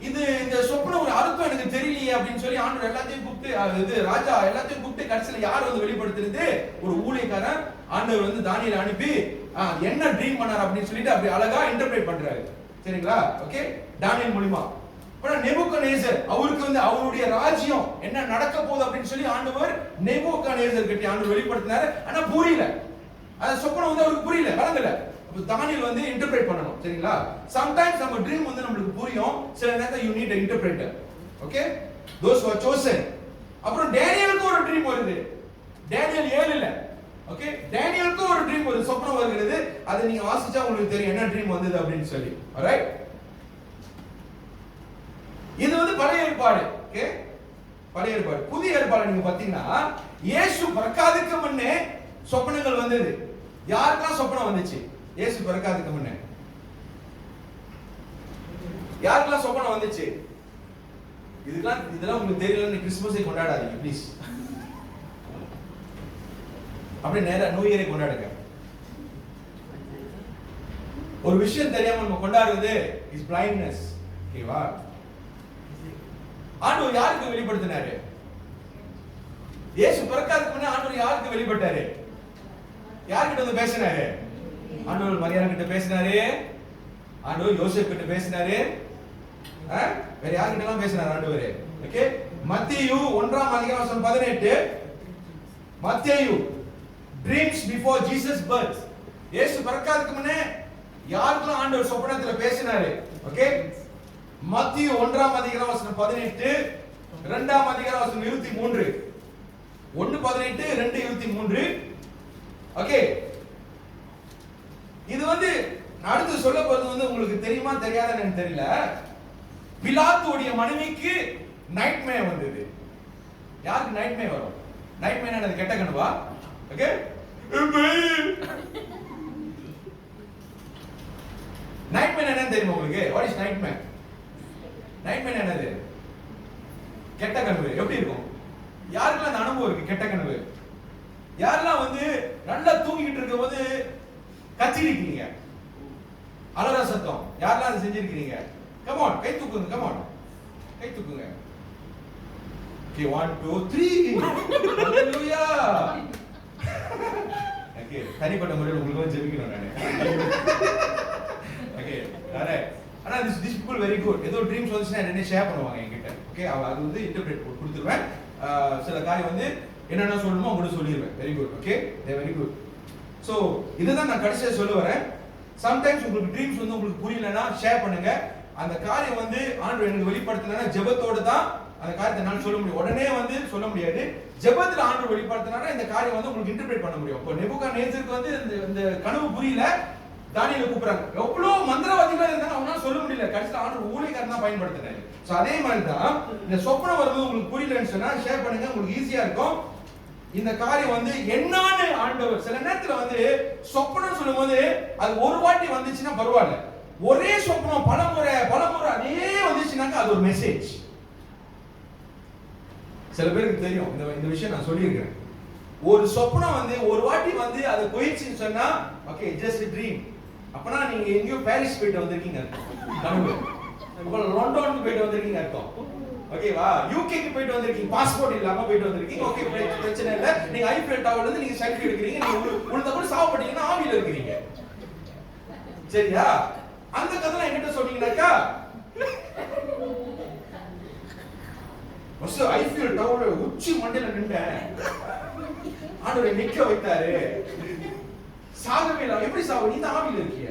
இது இந்த சொப்பன ஒரு அர்த்தம் எனக்கு தெரியலையே அப்படின்னு சொல்லி ஆண்டவர் எல்லாத்தையும் கூப்பிட்டு ராஜா எல்லாத்தையும் கூப்பிட்டு கடைசியில யார் வந்து வெளிப்படுத்துறது? ஒரு ஊழியக்காரன் ஆண்டவர் வந்து தானியேலை அனுப்பி என்ன ட்ரீம் பண்ணார் அப்படின்னு சொல்லிட்டு அப்படி அழகா இன்டர்பிரேட் பண்றாரு. சரிங்களா? ஓகே, தானியேல் மூலமா. அப்புறம் நேபுக்கத்நேசர் அவருக்கு வந்து அவருடைய ராஜ்யம் என்ன நடக்க போகுது அப்படின்னு சொல்லி ஆண்டவர் நேபுக்கத்நேசர் கிட்ட ஆண்டவர் வெளிப்படுத்தினாரு. ஆனா புரியல, அந்த சொப்பனம் வந்து அவருக்கு புரியல, வழங்கல. தானியேல் வந்து இன்டர்பிரேட் பண்ணணும். சரிங்களா? சம்டைம்ஸ் நம்ம ட்ரீம் வந்து நமக்கு புரியும், சில நேரத்துல you need an interpreter. Okay, those who are chosen. அப்புறம் டேனியலுக்கு ஒரு ட்ரீம் வருது. டேனியல் 7ல ஓகே, டேனியலுக்கு ஒரு ட்ரீம் வருது, சொப்பனம் வருகிறது. அதை நீங்க வாசிச்சா உங்களுக்கு தெரியும் என்ன ட்ரீம் வந்தது அப்படின்னு சொல்லி. ஆல்ரைட், இது வந்து பழைய ஏற்பாடு. ஓகே, பழைய ஏற்பாடு. புதிய ஏற்பாடு நீங்க பாத்தீங்கன்னா இயேசு பிறக்காததுக்கு முன்னே சொப்பனங்கள் வந்தது. யாருக்கெல்லாம் சொப்பனம் வந்துச்சு? இயேசு பிறக்காததுக்கு முன்னே யாருக்கெல்லாம் சொப்பனம் வந்துச்சு? இதெல்லாம் உங்களுக்கு தெரியலன்னு கிறிஸ்துமஸை கொண்டாடாதீங்க ப்ளீஸ். அப்படியே நேரா நியூ இயரை கொண்டாடுங்க. ஒரு விஷயம் தெரியாம நம்ம கொண்டாடுறது இஸ் பிளைண்ட்னஸ். ஓகேவா? ஆண்டவர் யாருக்கு வெளிப்படுத்தினாரு? இயேசு பிறக்காததுக்கு முன்னே ஆண்டவர் யாருக்கு வெளிப்பட்டாரு? யார்கிட்ட வந்து பேசினாரு? ஆண்டவர் மரியாதை கிட்ட பேசினாரு, ஆண்டவர் யோசேப்பு கிட்ட பேசினாரு, வேற யார்கிட்ட எல்லாம் பேசினாரு ஆண்டவர்? ஓகே, மத்தேயு 1:18 மத்தேயு dreams before Jesus birth. இயேசு பிறக்காததுக்கு முன்னே யாருக்கெல்லாம் ஆண்டவர் சொப்பனத்துல பேசினாரு? ஓகே, மத்தேயு 1:18 2:23 1:18 2:23. ஓகே, இது வந்து அடுத்து சொல்ல போறது வந்து உங்களுக்கு தெரியுமா தெரியாதான்னு எனக்கு தெரியல. பிலாத்துடைய மனைவிக்கு நைட்மே வந்தது. யாருக்கு நைட்மே வரும்? நைட்மே என்னது? கெட்ட கனவா? ஓகே, நைட்மே என்னன்னு தெரியுமா உங்களுக்கு? What is நைட்மே? நைட்மே என்னது? கெட்ட கனவு. எப்படி இருக்கும்? யாருக்கெல்லாம் அந்த அனுபவம் இருக்கு கெட்ட கனவு? யாரெல்லாம் வந்து நல்லா தூங்கிட்டு இருக்கும் போது கத்திருக்கீங்க, அலற சத்தம், யாரெல்லாம் அதை செஞ்சிருக்கீங்க? கம் ஆன், கை தூக்குங்க. கம் ஆன், கை தூக்குங்க. ஓகே, 1 2 3 ஹalleluya. ஓகே, தனிப்பட்ட முறையில் உங்களுக்கு ஜெபிக்கணும் நானே. Okay, correct. ஆனா this people very good. ஏதோ ட்ரீம்ஸ் வந்துச்சுன்னா என்ன ஷேர் பண்ணுவாங்க என்கிட்ட. ஓகே, அது வந்து இன்டர்பிரேட் கொடுத்துருவேன். சில காரியம் வந்து என்னென்ன சொல்லணுமோ உங்களுக்கு சொல்லிடுவேன். Very good. Okay, they very good. So இதுதான் நான் கடைசியா சொல்ல வரேன். சம்டைம்ஸ் உங்களுக்கு ட்ரீம்ஸ் வந்து உங்களுக்கு புரியலன்னா ஷேர் பண்ணுங்க. அந்த காரியம் வந்து ஆண்டவர் எனக்கு வெளிப்படுத்தினா ஜெபத்தோட தான் அந்த காரியத்தை நான் சொல்ல முடியும். உடனே வந்து சொல்ல முடியாது. ஜெபத்துல ஆண்டவர் வெளிப்படுத்தினா இந்த காரியம் வந்து உங்களுக்கு இன்டர்பிரேட் பண்ண முடியும். இப்போ நேபுகாத்நேசருக்கு வந்து இந்த கனவு புரியல, தானியேலை கூப்பிடுறாங்க. எவ்வளவு மந்திரவாதிகளா இருந்தாலும் அவனால சொல்ல முடியல. கடைசியில் ஆண்டவர் ஊழியக்காரன் தான் பயன்படுத்தினாரு. சோ அதே மாதிரி தான் இந்த சொப்பனம் வரும்போது உங்களுக்கு புரியலன்னு சொன்னா ஷேர் பண்ணுங்க, உங்களுக்கு ஈஸியா இருக்கும். இந்த காரியம் வந்து என்னன்னு ஆண்டவர் சில நேரத்துல வந்து சொப்பனம் சொல்லும்போது அது ஒரு வாட்டி வந்துச்சுன்னா பரவாயில்ல, ஒரே சொப்பனம் பலமுறை அதே வந்துச்சுனாக்கா அது ஒரு மெசேஜ். சில பேருக்கு தெரியும் இந்த விஷயம் நான் சொல்லியிருக்கிறேன். ஒரு சொப்பனம் வந்து ஒரு வாட்டி வந்து அது போயிடுச்சுன்னு சொன்னா ஓகே ஜஸ்ட் ட்ரீம். அப்பனா நீங்க எங்கேயோ பாரிஸ் போயிட்டு வந்திருக்கீங்க கனவு, அப்புறம் லண்டனுக்கு போயிட்டு வந்திருக்கீங்க அர்த்தம். ஓகேவா? யூகேக்கு போயிட்டு வந்திருக்கீங்க, பாஸ்போர்ட் இல்லாம போயிட்டு வந்திருக்கீங்க. ஓகே, பிரச்சனை இல்ல. நீங்க ஐபிஎல் டவர்ல இருந்து நீங்க செல்ஃபி எடுக்கிறீங்க, நீங்க உள்ள கூட சாவப்பட்டீங்கன்னா ஆவியில இருக்கிறீங்க. சரியா? அந்த கதை என்கிட்ட சொன்னீங்கன்னாக்கா ஐபிஎல் டவர்ல உச்சி மண்டையில நின்றேன், ஆண்டவரை நிக்க வைத்தாரு, சாகவே இல்லை. எப்படி சாவு? நீ தான் ஆவியில இருக்கிய.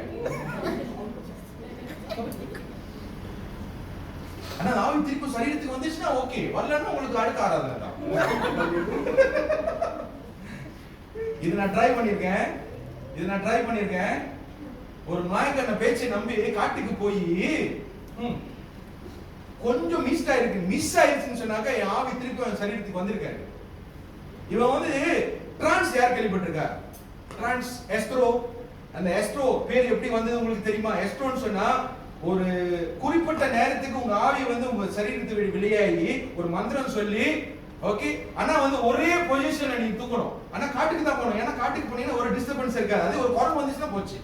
ஆனா ஆவி திருப்பி சரீரத்துக்கு வந்துச்சுன்னா ஓகே, வரலன்னா உங்களுக்கு அடுக்க ஆராதனை தான். இது நான் ட்ரை பண்ணிருக்கேன். ஒரு நாயக்கண்ண பேச்சை நம்பி காட்டுக்கு போய் கொஞ்சம் மிஸ் ஆயிருச்சுன்னு சொன்னாக்க என் ஆவி திருப்பி சரீரத்துக்கு வந்திருக்காரு. இவன் வந்து டிரான்ஸ் யார் கேள்விப்பட்டிருக்கா? டிரான்ஸ் எஸ்ட்ரோ. அந்த எஸ்ட்ரோ பேர் எப்படி வந்தது உங்களுக்கு தெரியுமா? எஸ்ட்ரோன்னு சொன்னா ஒரு குறிப்பிட்ட நேரத்துக்கு உங்க ஆவி வந்து உங்க சரீரத்தை வெளியாகி ஒரு மந்திரம் சொல்லி ஓகே, ஆனா வந்து ஒரே பொசிஷன்ல நீங்க தூக்கணும். ஆனா காட்டுக்கு தான் போகணும். ஏன்னா காட்டுக்கு போனீங்கன்னா ஒரு டிஸ்டர்பன்ஸ் இருக்காது. அது ஒரு குரல் வந்துச்சுன்னா போச்சு.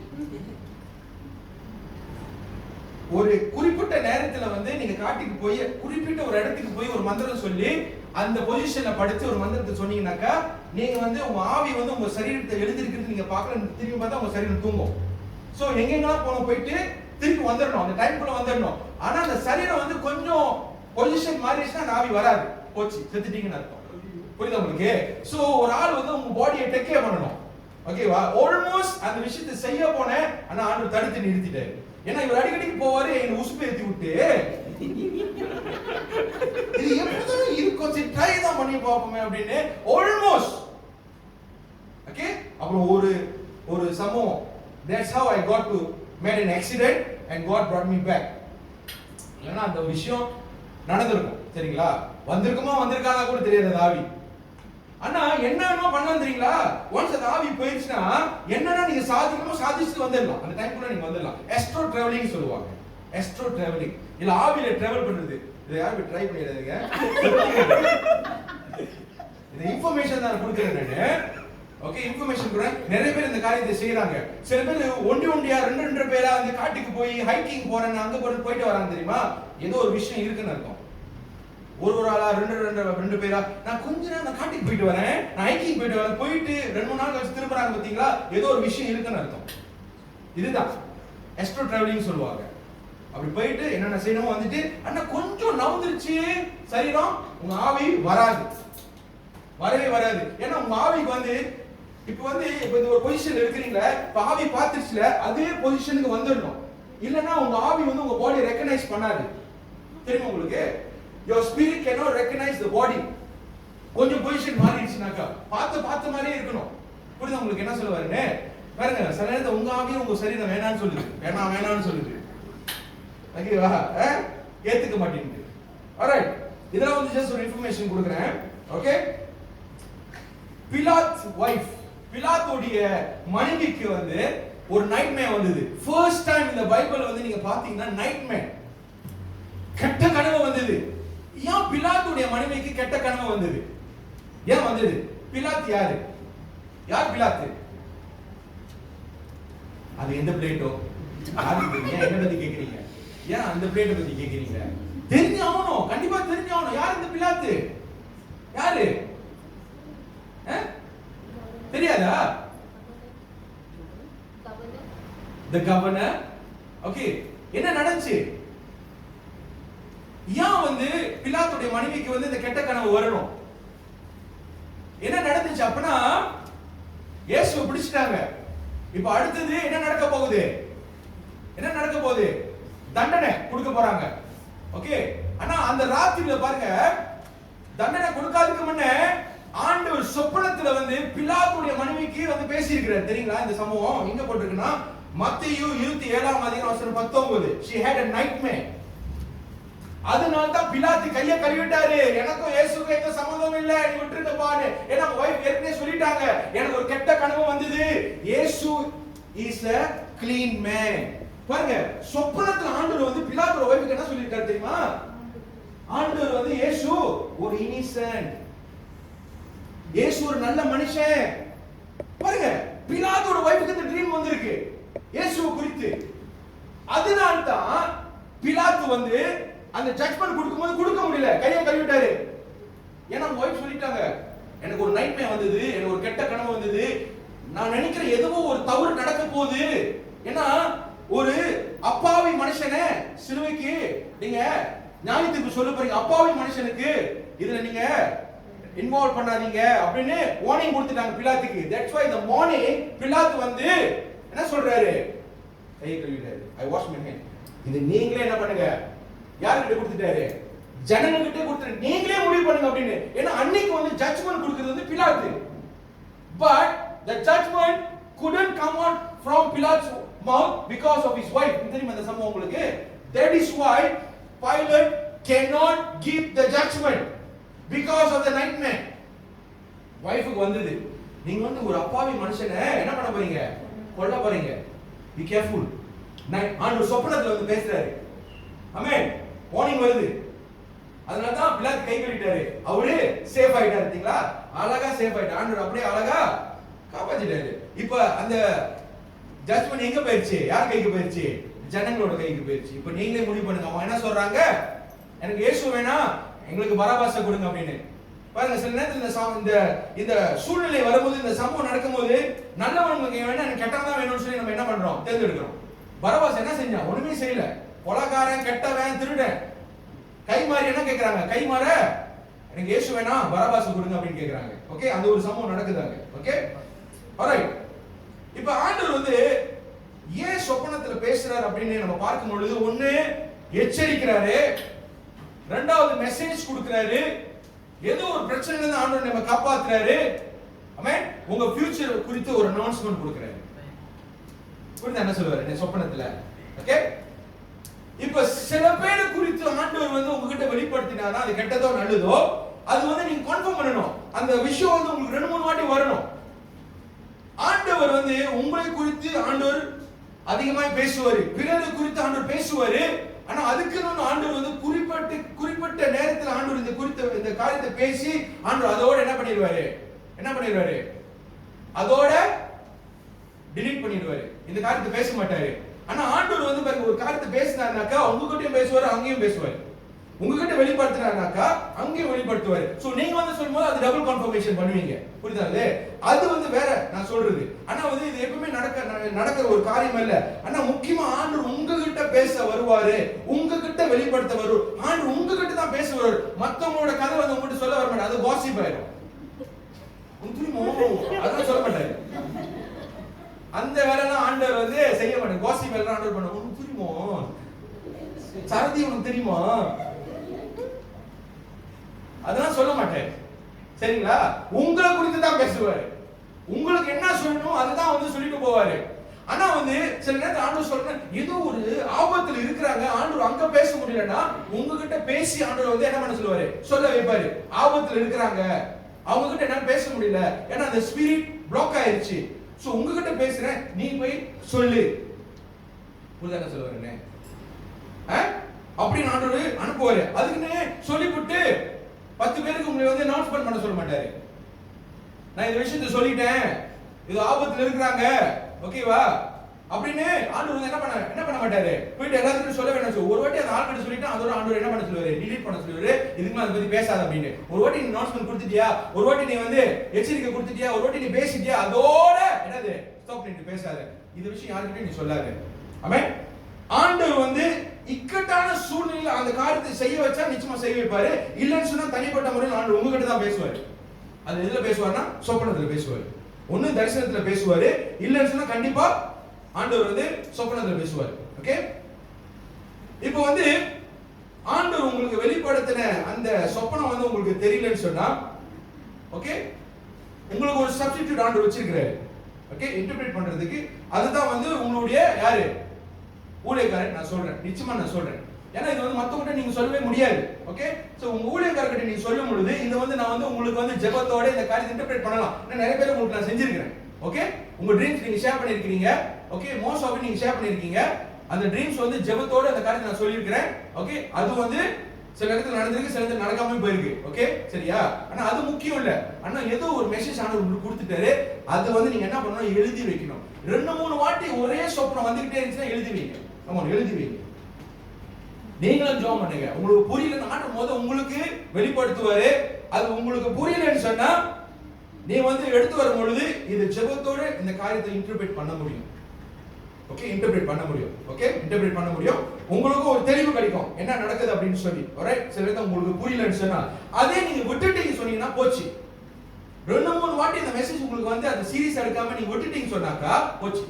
ஒரு குறிப்பிட்ட நேரத்துல வந்து நீங்க காட்டுக்கு போய் குறிப்பிட்ட ஒரு இடத்துக்கு போய் ஒரு மந்திரம் சொல்லி அந்த பொசிஷன்ல படுத்து ஒரு மந்திரத்தை சொன்னீங்கன்னாக்கா நீங்க வந்து உங்க ஆவி வந்து உங்க சரீரத்தை எழுந்திருக்கிறது நீங்க பார்க்கல, திரும்பி பார்த்தா உங்க சரீரம் தூங்கும். சோ எங்கெங்கெல்லாம் போயிட்டு திருப்பி வந்துடணும், அந்த டைம்குள்ள வந்துடணும். ஆனா அந்த சரீரம் வந்து கொஞ்சம் பொசிஷன் மாறிடுச்சுன்னா அந்த ஆவி வராது, போச்சு, செத்துட்டீங்கன்னு அர்த்தம். புரியுதா உங்களுக்கு? சோ ஒரு ஆள் வந்து உங்க பாடியை டேக் கேர் பண்ணணும். ஓகேவா? ஆல்மோஸ்ட் அந்த விஷயத்தை செய்ய போனேன், ஆனா ஆண்டு தடுத்து நிறுத்திட்டாரு. ஏன்னா இவர் அடிக்கடிக்கு போவாரு, எங்க உசுப்பு ஏத்தி விட்டு இது எப்படிதான் இருக்கும், சரி ட்ரை தான் பண்ணி பார்ப்போமே அப்படின்னு ஆல்மோஸ்ட். ஓகே, அப்புறம் ஒரு சம்பவம், that's how I got to made an accident and God brought me back. ஏன்னா அந்த விஷயம் நடந்திருக்கும், சரிங்களா? வந்திருக்குமா வந்திருக்காதா கூட தெரியாது அந்த ஆவி. ஆனா என்னன்னா பண்ணலாம் தெரியுங்களா? ஒன்ஸ் அந்த ஆவி போயிடுச்சுன்னா என்னன்னா நீங்க சாதிச்சுட்டு வந்துடலாம், அந்த டைம்க்குள்ள நீங்க வந்துடலாம். எஸ்ட்ரோ டிராவலிங் சொல்லுவாங்க. எஸ்ட்ரோ டிராவலிங் இல்ல ஆவியில டிராவல் பண்றது. இதை யாரும் ட்ரை பண்ணிடாதீங்க. இந்த இன்ஃபர்மேஷன் தான் கொடுக்குறேன் நானு. ஓகே, இன்ஃபர்மேஷன் கூட நிறைய பேர் இந்த காரியத்தை செய்யறாங்க. சில பேர் ஒண்டியா ரெண்டு பேரா அந்த காட்டுக்கு போய் ஹைக்கிங் போறேன்னு அங்க போயிட்டு வராங்க தெரியுமா? ஏதோ ஒரு விஷயம் இருக்குன்னு அர்த்தம். ஒரு ஆளா ரெண்டு பேரா நான் கொஞ்ச நேரம் காட்டுக்கு போயிட்டு வரேன், நான் ஹைக்கிங் போயிட்டு வரேன், போயிட்டு 2-3 நாள் கழிச்சு திரும்பறாங்க பாத்தீங்களா? ஏதோ ஒரு விஷயம் இருக்குன்னு அர்த்தம். இதுதான் எஸ்ட்ரோ டிராவலிங் சொல்லுவாங்க. அப்படி போயிட்டு என்னென்ன செய்யணுமோ வந்துட்டு அண்ணா கொஞ்சம் நவுந்துருச்சு சரீரம், உங்க ஆவி வரவே வராது. ஏன்னா உங்க ஆவிக்கு வந்து இப்ப இந்த ஒரு பொசிஷன்ல இருக்கிறீங்களா, இப்ப ஆவி பாத்துச்சுல அதே பொசிஷனுக்கு வந்துடணும். இல்லன்னா உங்க ஆவி வந்து உங்க பாடியை ரெகனைஸ் பண்ணாது. தெரியுமா உங்களுக்கு? Your spirit cannot recognize the body. கொஞ்சம் பொசிஷன் மாறிடுச்சுனாக்கா பார்த்த மாதிரியே இருக்கணும். புரியுதா உங்களுக்கு என்ன சொல்ல வரேன்னு? பாருங்க, சில நேரத்துல உங்க ஆவியும் உங்க சரீரம் வேணான்னு சொல்லுது, வேணாம்னு சொல்லுது. ஓகேவா? ஏத்துக்க மாட்டேங்குது. ஆல்ரைட், இதெல்லாம் வந்து ஜஸ்ட் ஒரு இன்ஃபர்மேஷன் கொடுக்குறேன். ஓகே, பிலாத் வைஃப், பிலாத்தோடைய மனைவிக்கு வந்து ஒரு நைட்மேர் வந்தது. ஃபர்ஸ்ட் டைம் இந்த பைபிள்ல வந்து நீங்க பாத்தீங்கன்னா நைட்மேர், கெட்ட கனவு வந்தது. ஏன் பிலாத்துடைய மனைவிக்கு கெட்ட கனவு வந்தது? ஏன் வந்தது? பிலாத் யாரு? யார் பிலாத்து? அது எந்த பிளேட்டோ? ஏன் என்ன பத்தி கேக்குறீங்க? ஏன் அந்த பிளேட்டை பத்தி கேக்குறீங்க? தெரிஞ்சாகணும், கண்டிப்பா தெரிஞ்சாகணும். யார் இந்த பிலாத்து? யாரு? தெரியாதா? The governor. ஓகே, என்ன நடந்துச்சு? ஏன் வந்து பிலாத்துடைய மனைவிக்கு வந்து இந்த கெட்ட கனவு வரணும்? என்ன நடந்துச்சு? அப்பனா இயேசுவை பிடிச்சிட்டாங்க. இப்ப அடுத்தது என்ன நடக்க போகுது? தண்டனை கொடுக்க போறாங்க. ஓகே, ஆனா அந்த ராத்திரியில பாருங்க, தண்டனை கொடுக்காததுக்கு முன்னே ஆண்டவர் சொப்பனத்துல வந்து பிலாத்துடைய மனைவிக்கு வந்து பேசி இருக்கிறார். தெரியுங்களா? இந்த சம்பவம் எங்க போட்டிருக்குன்னா மத்தேயு 27:19. She had a nightmare. அதனால தான் பிலாத்து கைய கழுவிட்டாரு. எனக்கும் இயேசுக்கும் எந்த சம்பந்தமும் இல்ல, நீ விட்டுருங்க பாரு. ஏன்னா வைஃப் ஏற்கனவே சொல்லிட்டாங்க, எனக்கு ஒரு கெட்ட கனவு வந்தது. இயேசு இஸ் a clean man. பாருங்க, சொப்பனத்துல ஆண்டவர் வந்து பிலாத்தோட வைஃப்க்கு என்ன சொல்லிருக்காரு தெரியுமா? ஆண்டவர் வந்து இயேசு ஒரு இன்னிசென்ட், இயேசு ஒரு நல்ல மனுஷன். பாருங்க, பிலாத்தோட வைஃப்க்கு இந்த ட்ரீம் வந்திருக்கு இயேசுவை குறித்து. அதனால தான் பிலாத்து வந்து அந்த ஜட்ஜ்மென்ட் கொடுக்கும்போது கொடுக்க முடியல, கையை கழுவிட்டாரு. ஏன்னா வைஃப் சொல்லிட்டாங்க, எனக்கு ஒரு நைட்மேர் வந்தது, எனக்கு ஒரு கெட்ட கனவு வந்தது, நான் நினைக்கிற ஏதோ ஒரு தவறு நடக்க போகுது. ஏன்னா ஒரு அப்பாவி மனுஷனை சிலுவைக்கு நீங்க நியாயத்துக்கு சொல்ல போறீங்க, அப்பாவி மனுஷனுக்கு இதுல நீங்க இன்வால்வ் பண்ணாதீங்க அப்படின்னு வார்னிங் கொடுத்துட்டாங்க பிலாத்துக்கு. தட்ஸ் வை the morning பிலாத்து வந்து என்ன சொல்றாரு? கையை கழுவிட்டாரு. I wash my hand. இது நீங்களே என்ன பண்ணுங்க? யார்கிட்ட கொடுத்துட்டாரு? ஜனங்ககிட்ட கொடுத்துட்டு நீங்களே முடிவு பண்ணுங்க அப்படின்னு. ஏன்னா அன்னைக்கு வந்து ஜட்ஜ்மென்ட் கொடுக்கிறது வந்து பிலாத்து. But the judgment couldn't come out from Pilate's mouth because of his wife. தெரியுமா இந்த சம்பவம் உங்களுக்கு? That is why Pilate cannot give the judgment because of the nightmare. வைஃப்க்கு வந்தது, நீங்க வந்து ஒரு அப்பாவி மனுஷனை என்ன பண்ண போறீங்க? கொல்ல போறீங்க. Be careful. ஆண்டவர் சொப்பனத்துல வந்து பேசுறாரு. ஆமென். வார்னிங் வருது. அதனால தான் பிலாத்து கை கழுவிட்டாரு. அவரு சேஃப் ஆயிட்டாரு. பாத்தீங்களா? அழகா சேஃப் ஆயிட்டாரு. ஆண்டவர் அப்படியே அழகா காப்பாத்திட்டாரு. இப்போ அந்த ஜட்ஜ்மென்ட் எங்க போயிருச்சு? யார் கைக்கு போயிருச்சு? ஜனங்களோட கைக்கு போயிருச்சு. இப்போ நீங்களே முடிவு பண்ணுங்க. அவங்க என்ன சொல்றாங்க? எனக்கு இயேசு வேணாம், எங்களுக்கு பராபாச கொடுங்க அப்படின்னு. பாருங்க, சில நேரத்தில் இந்த சூழ்நிலை வரும்போது, இந்த சம்பவம் நடக்கும்போது நல்லவனுக்கு வேணா எனக்கு கெட்டவன் தான் வேணும்னு சொல்லி நம்ம என்ன பண்றோம்? தேர்ந்தெடுக்கிறோம். பராபாஸ் என்ன செஞ்சான்? ஒண்ணுமே செய்யல. கொலைகாரன், கெட்டவன், திருடன். கை மாறி என்ன கேக்குறாங்க? கை மாற எனக்கு இயேசு வேணாம், பராபாச கொடுங்க அப்படின்னு கேக்குறாங்க. ஓகே, அந்த ஒரு சம்பவம் நடக்குதாங்க. Okay, alright. இப்ப ஆண்டவர் வந்து ஏன் சொப்பனத்துல பேசுறாரு அப்படின்னு நம்ம பார்க்கும் பொழுது, ஒண்ணு எச்சரிக்கிறாரு, ரெண்டாவது மெசேஜ் கொடுக்கிறாரு, ஏதோ ஒரு பிரச்சனையில இருந்து ஆண்டவர் நம்ம காப்பாத்துறாரு. ஆமென். உங்க ஃபியூச்சர் குறித்து ஒரு அனௌன்ஸ்மென்ட் கொடுக்கிறாரு. புரியுதா என்ன சொல்றாரு இந்த சொப்பனத்துல? ஓகே, இப்ப சில பேரை குறித்து ஆண்டவர் வந்து உங்ககிட்ட வெளிப்படுத்தினாரா, அது கெட்டதோ நல்லதோ, அது வந்து நீங்க கன்ஃபார்ம் பண்ணணும். அந்த விஷயம் வந்து உங்களுக்கு 2-3 வாட்டி வரணும். ஆண்டவர் வந்து உங்களை குறித்து ஆண்டவர் அதிகமாக பேசுவாரு, பிறரை குறித்து ஆண்டவர் பேசுவாரு. ஆனா அதுக்குன்னு ஆண்டவர் வந்து குறிப்பிட்ட நேரத்தில் ஆண்டவர் இந்த காரியத்தை பேசி ஆண்டவர் அதோட என்ன பண்ணிடுவாரு? அதோட delete பண்ணிடுவாரு. இந்த காரியத்தை பேச மாட்டாரு. ஆனா ஆண்டவர் வந்து பாருங்க, ஒரு காரியத்தை பேசினாருனாக்கா உங்ககிட்டயும் பேசுவாரு, அங்கேயும் பேசுவாரு. உங்ககிட்ட வெளிப்படுத்தினாருனாக்கா அங்கேயும் வெளிப்படுத்துவாரு. சோ நீங்க வந்து சொல்லும்போது அது டபுள் கன்ஃபர்மேஷன் பண்ணுவீங்க. புரியுதா? அது வந்து வேற நான் சொல்றது. ஆனா வந்து இது எப்பவுமே நடக்கிற ஒரு காரியம் இல்ல. ஆனா முக்கியமா ஆண்டவர் உங்ககிட்ட பேச வருவாரு, உங்ககிட்ட வெளிப்படுத்த வருவாரு. ஆண்டவர் உங்ககிட்ட தான் பேச வருவாரு. மத்தவங்களோட கதை வந்து உங்ககிட்ட சொல்ல வர மாட்டாரு. அது காசிப் ஆயிடும். அதான் சொல்ல மாட்டாரு. அந்த வேலைலாம் ஆண்டவர் வந்து செய்ய மாட்டார். காசிப் வேலை ஆண்டவர் பண்ண. உனக்கு தெரியுமோ சரதி, உனக்கு தெரியுமா, அதெல்லாம் சொல்ல மாட்டாரு. சரிங்களா? உங்களை குறித்து தான் பேசுவாரு. உங்களுக்கு என்ன சொல்லணும் அதுதான் வந்து சொல்லிட்டு போவாரு. ஆனா வந்து சில நேரத்துல ஆண்டவர் சொல்ற ஏதோ ஒரு ஆபத்துல இருக்கிறாங்க, ஆண்டவர் அங்க பேச முடியலன்னா உங்ககிட்ட பேசி ஆண்டவர் வந்து என்ன பண்ண சொல்லுவாரு? சொல்ல வைப்பாரு. ஆபத்துல இருக்கிறாங்க, அவங்க கிட்ட என்ன பேச முடியல, ஏன்னா அந்த ஸ்பிரிட் பிளாக் ஆயிருச்சு. சோ உங்ககிட்ட பேசுறேன், நீ போய் சொல்லு. புரியுதா சொல்லுவாருன்னு அப்படின்னு ஆண்டவர் அனுப்புவாரு. அதுக்குன்னு சொல்லிவிட்டு 10 பேருக்கு உங்களை வந்து அனௌன்ஸ்மென்ட் பண்ண சொல்ல மாட்டாரு. நான் இந்த விஷயத்தை சொல்லிட்டேன், இது ஆபத்துல இருக்கிறாங்க, ஓகேவா அப்படின்னு ஆண்டவர் வந்து என்ன பண்ண மாட்டாரு. போயிட்டு எல்லாத்துக்கும் சொல்ல வேண்டாம். ஒரு வாட்டி அந்த ஆள்கிட்ட சொல்லிட்டு அதோட ஆண்டவர் என்ன பண்ண சொல்லுவாரு? delete பண்ண சொல்லுவாரு. இதுக்கு அதை பத்தி பேசாத அப்படின்னு. ஒரு வாட்டி நீ அனௌன்ஸ்மென்ட் கொடுத்துட்டியா, ஒரு வாட்டி நீ வந்து எச்சரிக்கை கொடுத்துட்டியா, ஒரு வாட்டி நீ பேசிட்டியா, அதோட என்னது ஸ்டாப் பண்ணிட்டு பேசாத. இந்த விஷயம் யாருக்கிட்டையும் நீ சொல்லாத. ஆமென். ஆண்டவர் வந்து இக்கட்டான சூழ்நிலையில அந்த காரியத்தை செய்ய வச்சா நிச்சயமா செய்ய வைப்பாரு. இல்லன்னு சொன்னா தனிப்பட்ட முறையில் ஆண்டவர் உங்ககிட்ட தான் பேசுவாரு. அது எதுல பேசுவார்னா சொப்பனத்துல பேசுவாரு. ஒண்ணு தரிசனத்துல பேசுவாரு, இல்லன்னு சொன்னா கண்டிப்பா ஆண்டவர் வந்து சொப்பனத்துல பேசுவாரு. ஓகே, இப்போ வந்து ஆண்டவர் உங்களுக்கு வெளிப்படுத்தின அந்த சொப்பனம் வந்து உங்களுக்கு தெரியலன்னு சொன்னா, ஓகே, உங்களுக்கு ஒரு சப்ஸ்டிட்யூட் ஆண்டவர் வச்சிருக்காரு. ஓகே, இன்டர்பிரேட் பண்றதுக்கு. அதுதான் வந்து உங்களுடைய யாரு? ஊழியக்காரன். நான் சொல்றேன், நிச்சயமா நான் சொல்றேன். ஏன்னா இது வந்து மத்தவங்கிட்ட நீங்க சொல்லவே முடியாது. ஓகே, சோ உங்க ஊழியக்காரர்கிட்ட நீங்க சொல்லும் பொழுது இது வந்து நான் வந்து உங்களுக்கு வந்து ஜெபத்தோட இந்த காரியத்தை இன்டர்பிரேட் பண்ணலாம். நான் நிறைய பேர் உங்களுக்கு நான் செஞ்சிருக்கிறேன். ஓகே, உங்க ட்ரீம்ஸ் நீங்க ஷேர் பண்ணிருக்கீங்க. ஓகே, மோஸ்ட் ஆஃப் நீங்க ஷேர் பண்ணிருக்கீங்க. அந்த ட்ரீம்ஸ் வந்து ஜெபத்தோட அந்த காரியத்தை நான் சொல்லியிருக்கிறேன். ஓகே, அது வந்து சில இடத்துல நடந்திருக்கு, சில இடத்துல நடக்காம போயிருக்கு. ஓகே, சரியா? ஆனா அது முக்கியம் இல்ல. ஆனா ஏதோ ஒரு மெசேஜ் ஆனவர் உங்களுக்கு கொடுத்துட்டாரு, அது வந்து நீங்க என்ன பண்ணணும்? எழுதி வைக்கணும். 2-3 வாட்டி ஒரே சொப்பனம் வந்துகிட்டே இருந்துச்சுன்னா எழுதி வைங்க. ஆமா, எழுதி வைங்க. நீங்களும் ஜெபம் பண்ணுங்க. உங்களுக்கு புரியலன்னு ஆண்டவர் உங்களுக்கு வெளிப்படுத்துவாரு. அது உங்களுக்கு புரியலன்னு சொன்னா நீ வந்து எடுத்து வரும் பொழுது இது ஜெபத்தோட இந்த காரியத்தை இன்டர்பிரேட் பண்ண முடியும். ஓகே, இன்டர்பிரேட் பண்ண முடியும். ஓகே, இன்டர்பிரேட் பண்ண முடியும். உங்களுக்கு ஒரு தெளிவு கிடைக்கும் என்ன நடக்குது அப்படின்னு சொல்லி. ஆல்ரைட், சில நேரத்துல உங்களுக்கு புரியலன்னு சொன்னா அதே நீங்க விட்டுட்டீங்க சொன்னீங்கன்னா போச்சு. 2-3 வாட்டி இந்த மெசேஜ் உங்களுக்கு வந்து அந்த சீரியஸ் எடுக்காம நீங்க விட்டுட்டீங்க சொன்னாக்கா போச்சு.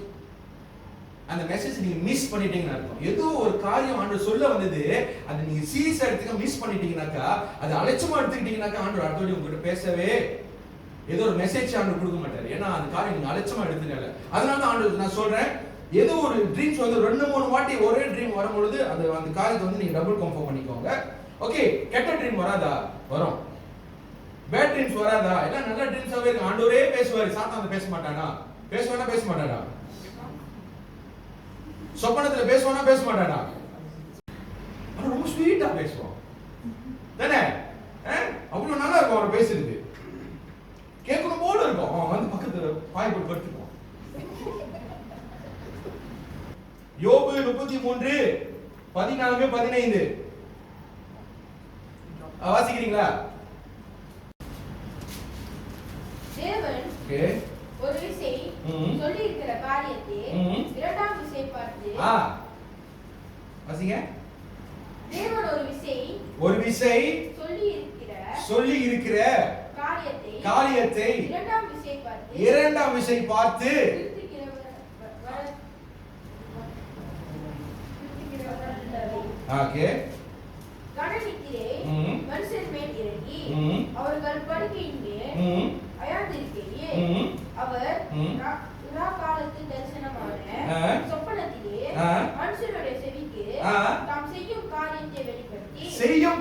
அந்த மெசேஜ் நீங்க மிஸ் பண்ணிட்டீங்கன்னு அர்த்தம். ஏதோ ஒரு காரியம் ஆண்டவர் சொல்ல வந்தது, அதை நீங்க சீரியஸா எடுத்துக்க மிஸ் பண்ணிட்டீங்கன்னாக்கா, அது அலட்சியமா எடுத்துக்கிட்டீங்கன்னாக்கா ஆண்டவர் அடுத்தபடி உங்ககிட்ட பேசவே ஏதோ ஒரு மெசேஜ் ஆண்டவர் கொடுக்க மாட்டாரு. ஏன்னா அந்த காரியம் நீங்க அலட்சியமா எடுத்துக்கல. அதனால தான் ஆண்டவர் நான் சொல்றேன், ஏதோ ஒரு ட்ரீம்ஸ் வந்து 2-3 வாட்டி ஒரே ட்ரீம் வரும்பொழுது அந்த காரியத்தை வந்து நீங்க டபுள் கன்ஃபார்ம் பண்ணிக்கோங்க. ஓகே, கெட்ட ட்ரீம் வராதா? வரும். பேட் ட்ரீம்ஸ் வராதா? எல்லாம் நல்ல ட்ரீம்ஸாவே இருக்கு. ஆண்டவரே பேசுவாரு, சாத்தான் பேச மாட்டானா? பேச மாட்டானா? சொப்பனத்துல பேசுவானா? பேச மாட்டானா? ஆனா ரொம்ப ஸ்வீட்டா பேசுவான் தானே? அவ்வளவு நல்லா இருக்கும் அவர் பேசுறது, கேட்கணும் போல இருக்கும். அவன் வந்து பக்கத்துல பாய் போட்டு படுத்துக்குவான். யோபு 33:14-15 வாசிக்கிறீங்களா? தேவன் ஒரு விசை சொல்லி இருக்கிற காரியத்தை இரண்டாம் விசை பார்த்து வாசிங்க. தேவன் ஒரு விசை சொல்லி இருக்கிற காரியத்தை இரண்டாம் விசை பார்த்து ஓகே மனுஷன் மேல் இறங்கி அவர்கள் படுக்கையின் மேல் அயர்ந்திருக்கையில் அவர் காலத்து தரிசனமான சொப்பனத்திலே மனுஷனுடைய செவிக்கு தாம் செய்யும்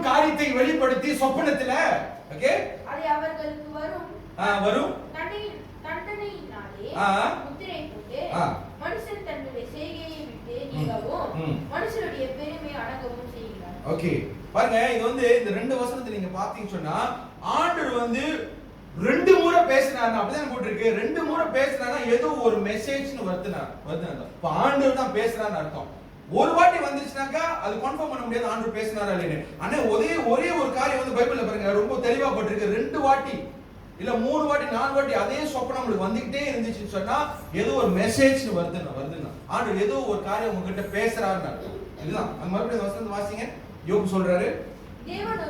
காரியத்தை வெளிப்படுத்தி சொப்பனத்துல ஓகே அதை அவர்களுக்கு வரும் தண்டனையினாலே முத்திரை போட்டு மனுஷன் தன்னுடைய செய்கையை விட்டு நீங்கவும் மனுஷனுடைய பெருமை அடங்கவும் செய்கிறார். ஓகே பாருங்க, இது இந்த ரெண்டு வசனத்தை நீங்க பாத்தீங்கன்னு சொன்னா ஆண்டவர் ரெண்டு முறை பேசினார். அப்படிதான் போட்டிருக்கு. ரெண்டு முறை பேசினானா ஏதோ ஒரு மெசேஜ்னு வருதுனார். இப்ப ஆண்டவர் தான் பேசுறான்னு அர்த்தம். ஒரு வாட்டி வந்துச்சுனாக்கா அது கன்ஃபார்ம் பண்ண முடியாது ஆண்டவர் பேசினாரா இல்லைன்னு. ஆனா ஒரே ஒரு காரியம் பைபிள்ல பாருங்க ரொம்ப தெளிவா போட்டிருக்கு. 2 வாட்டி இல்ல 3 வாட்டி 4 வாட்டி அதே சொப்பனம் உங்களுக்கு வந்துகிட்டே இருந்துச்சுன்னு சொன்னா ஏதோ ஒரு மெசேஜ்னு வருதுன்னா ஆண்டவர் ஏதோ ஒரு காரியம் உங்ககிட்ட பேசுறாருன்னு அர்த்தம். இதுதான் அந்த மறுபடியும் வசனத்தை வாசிங்க. யோபு சொல்றாரு, தேவன்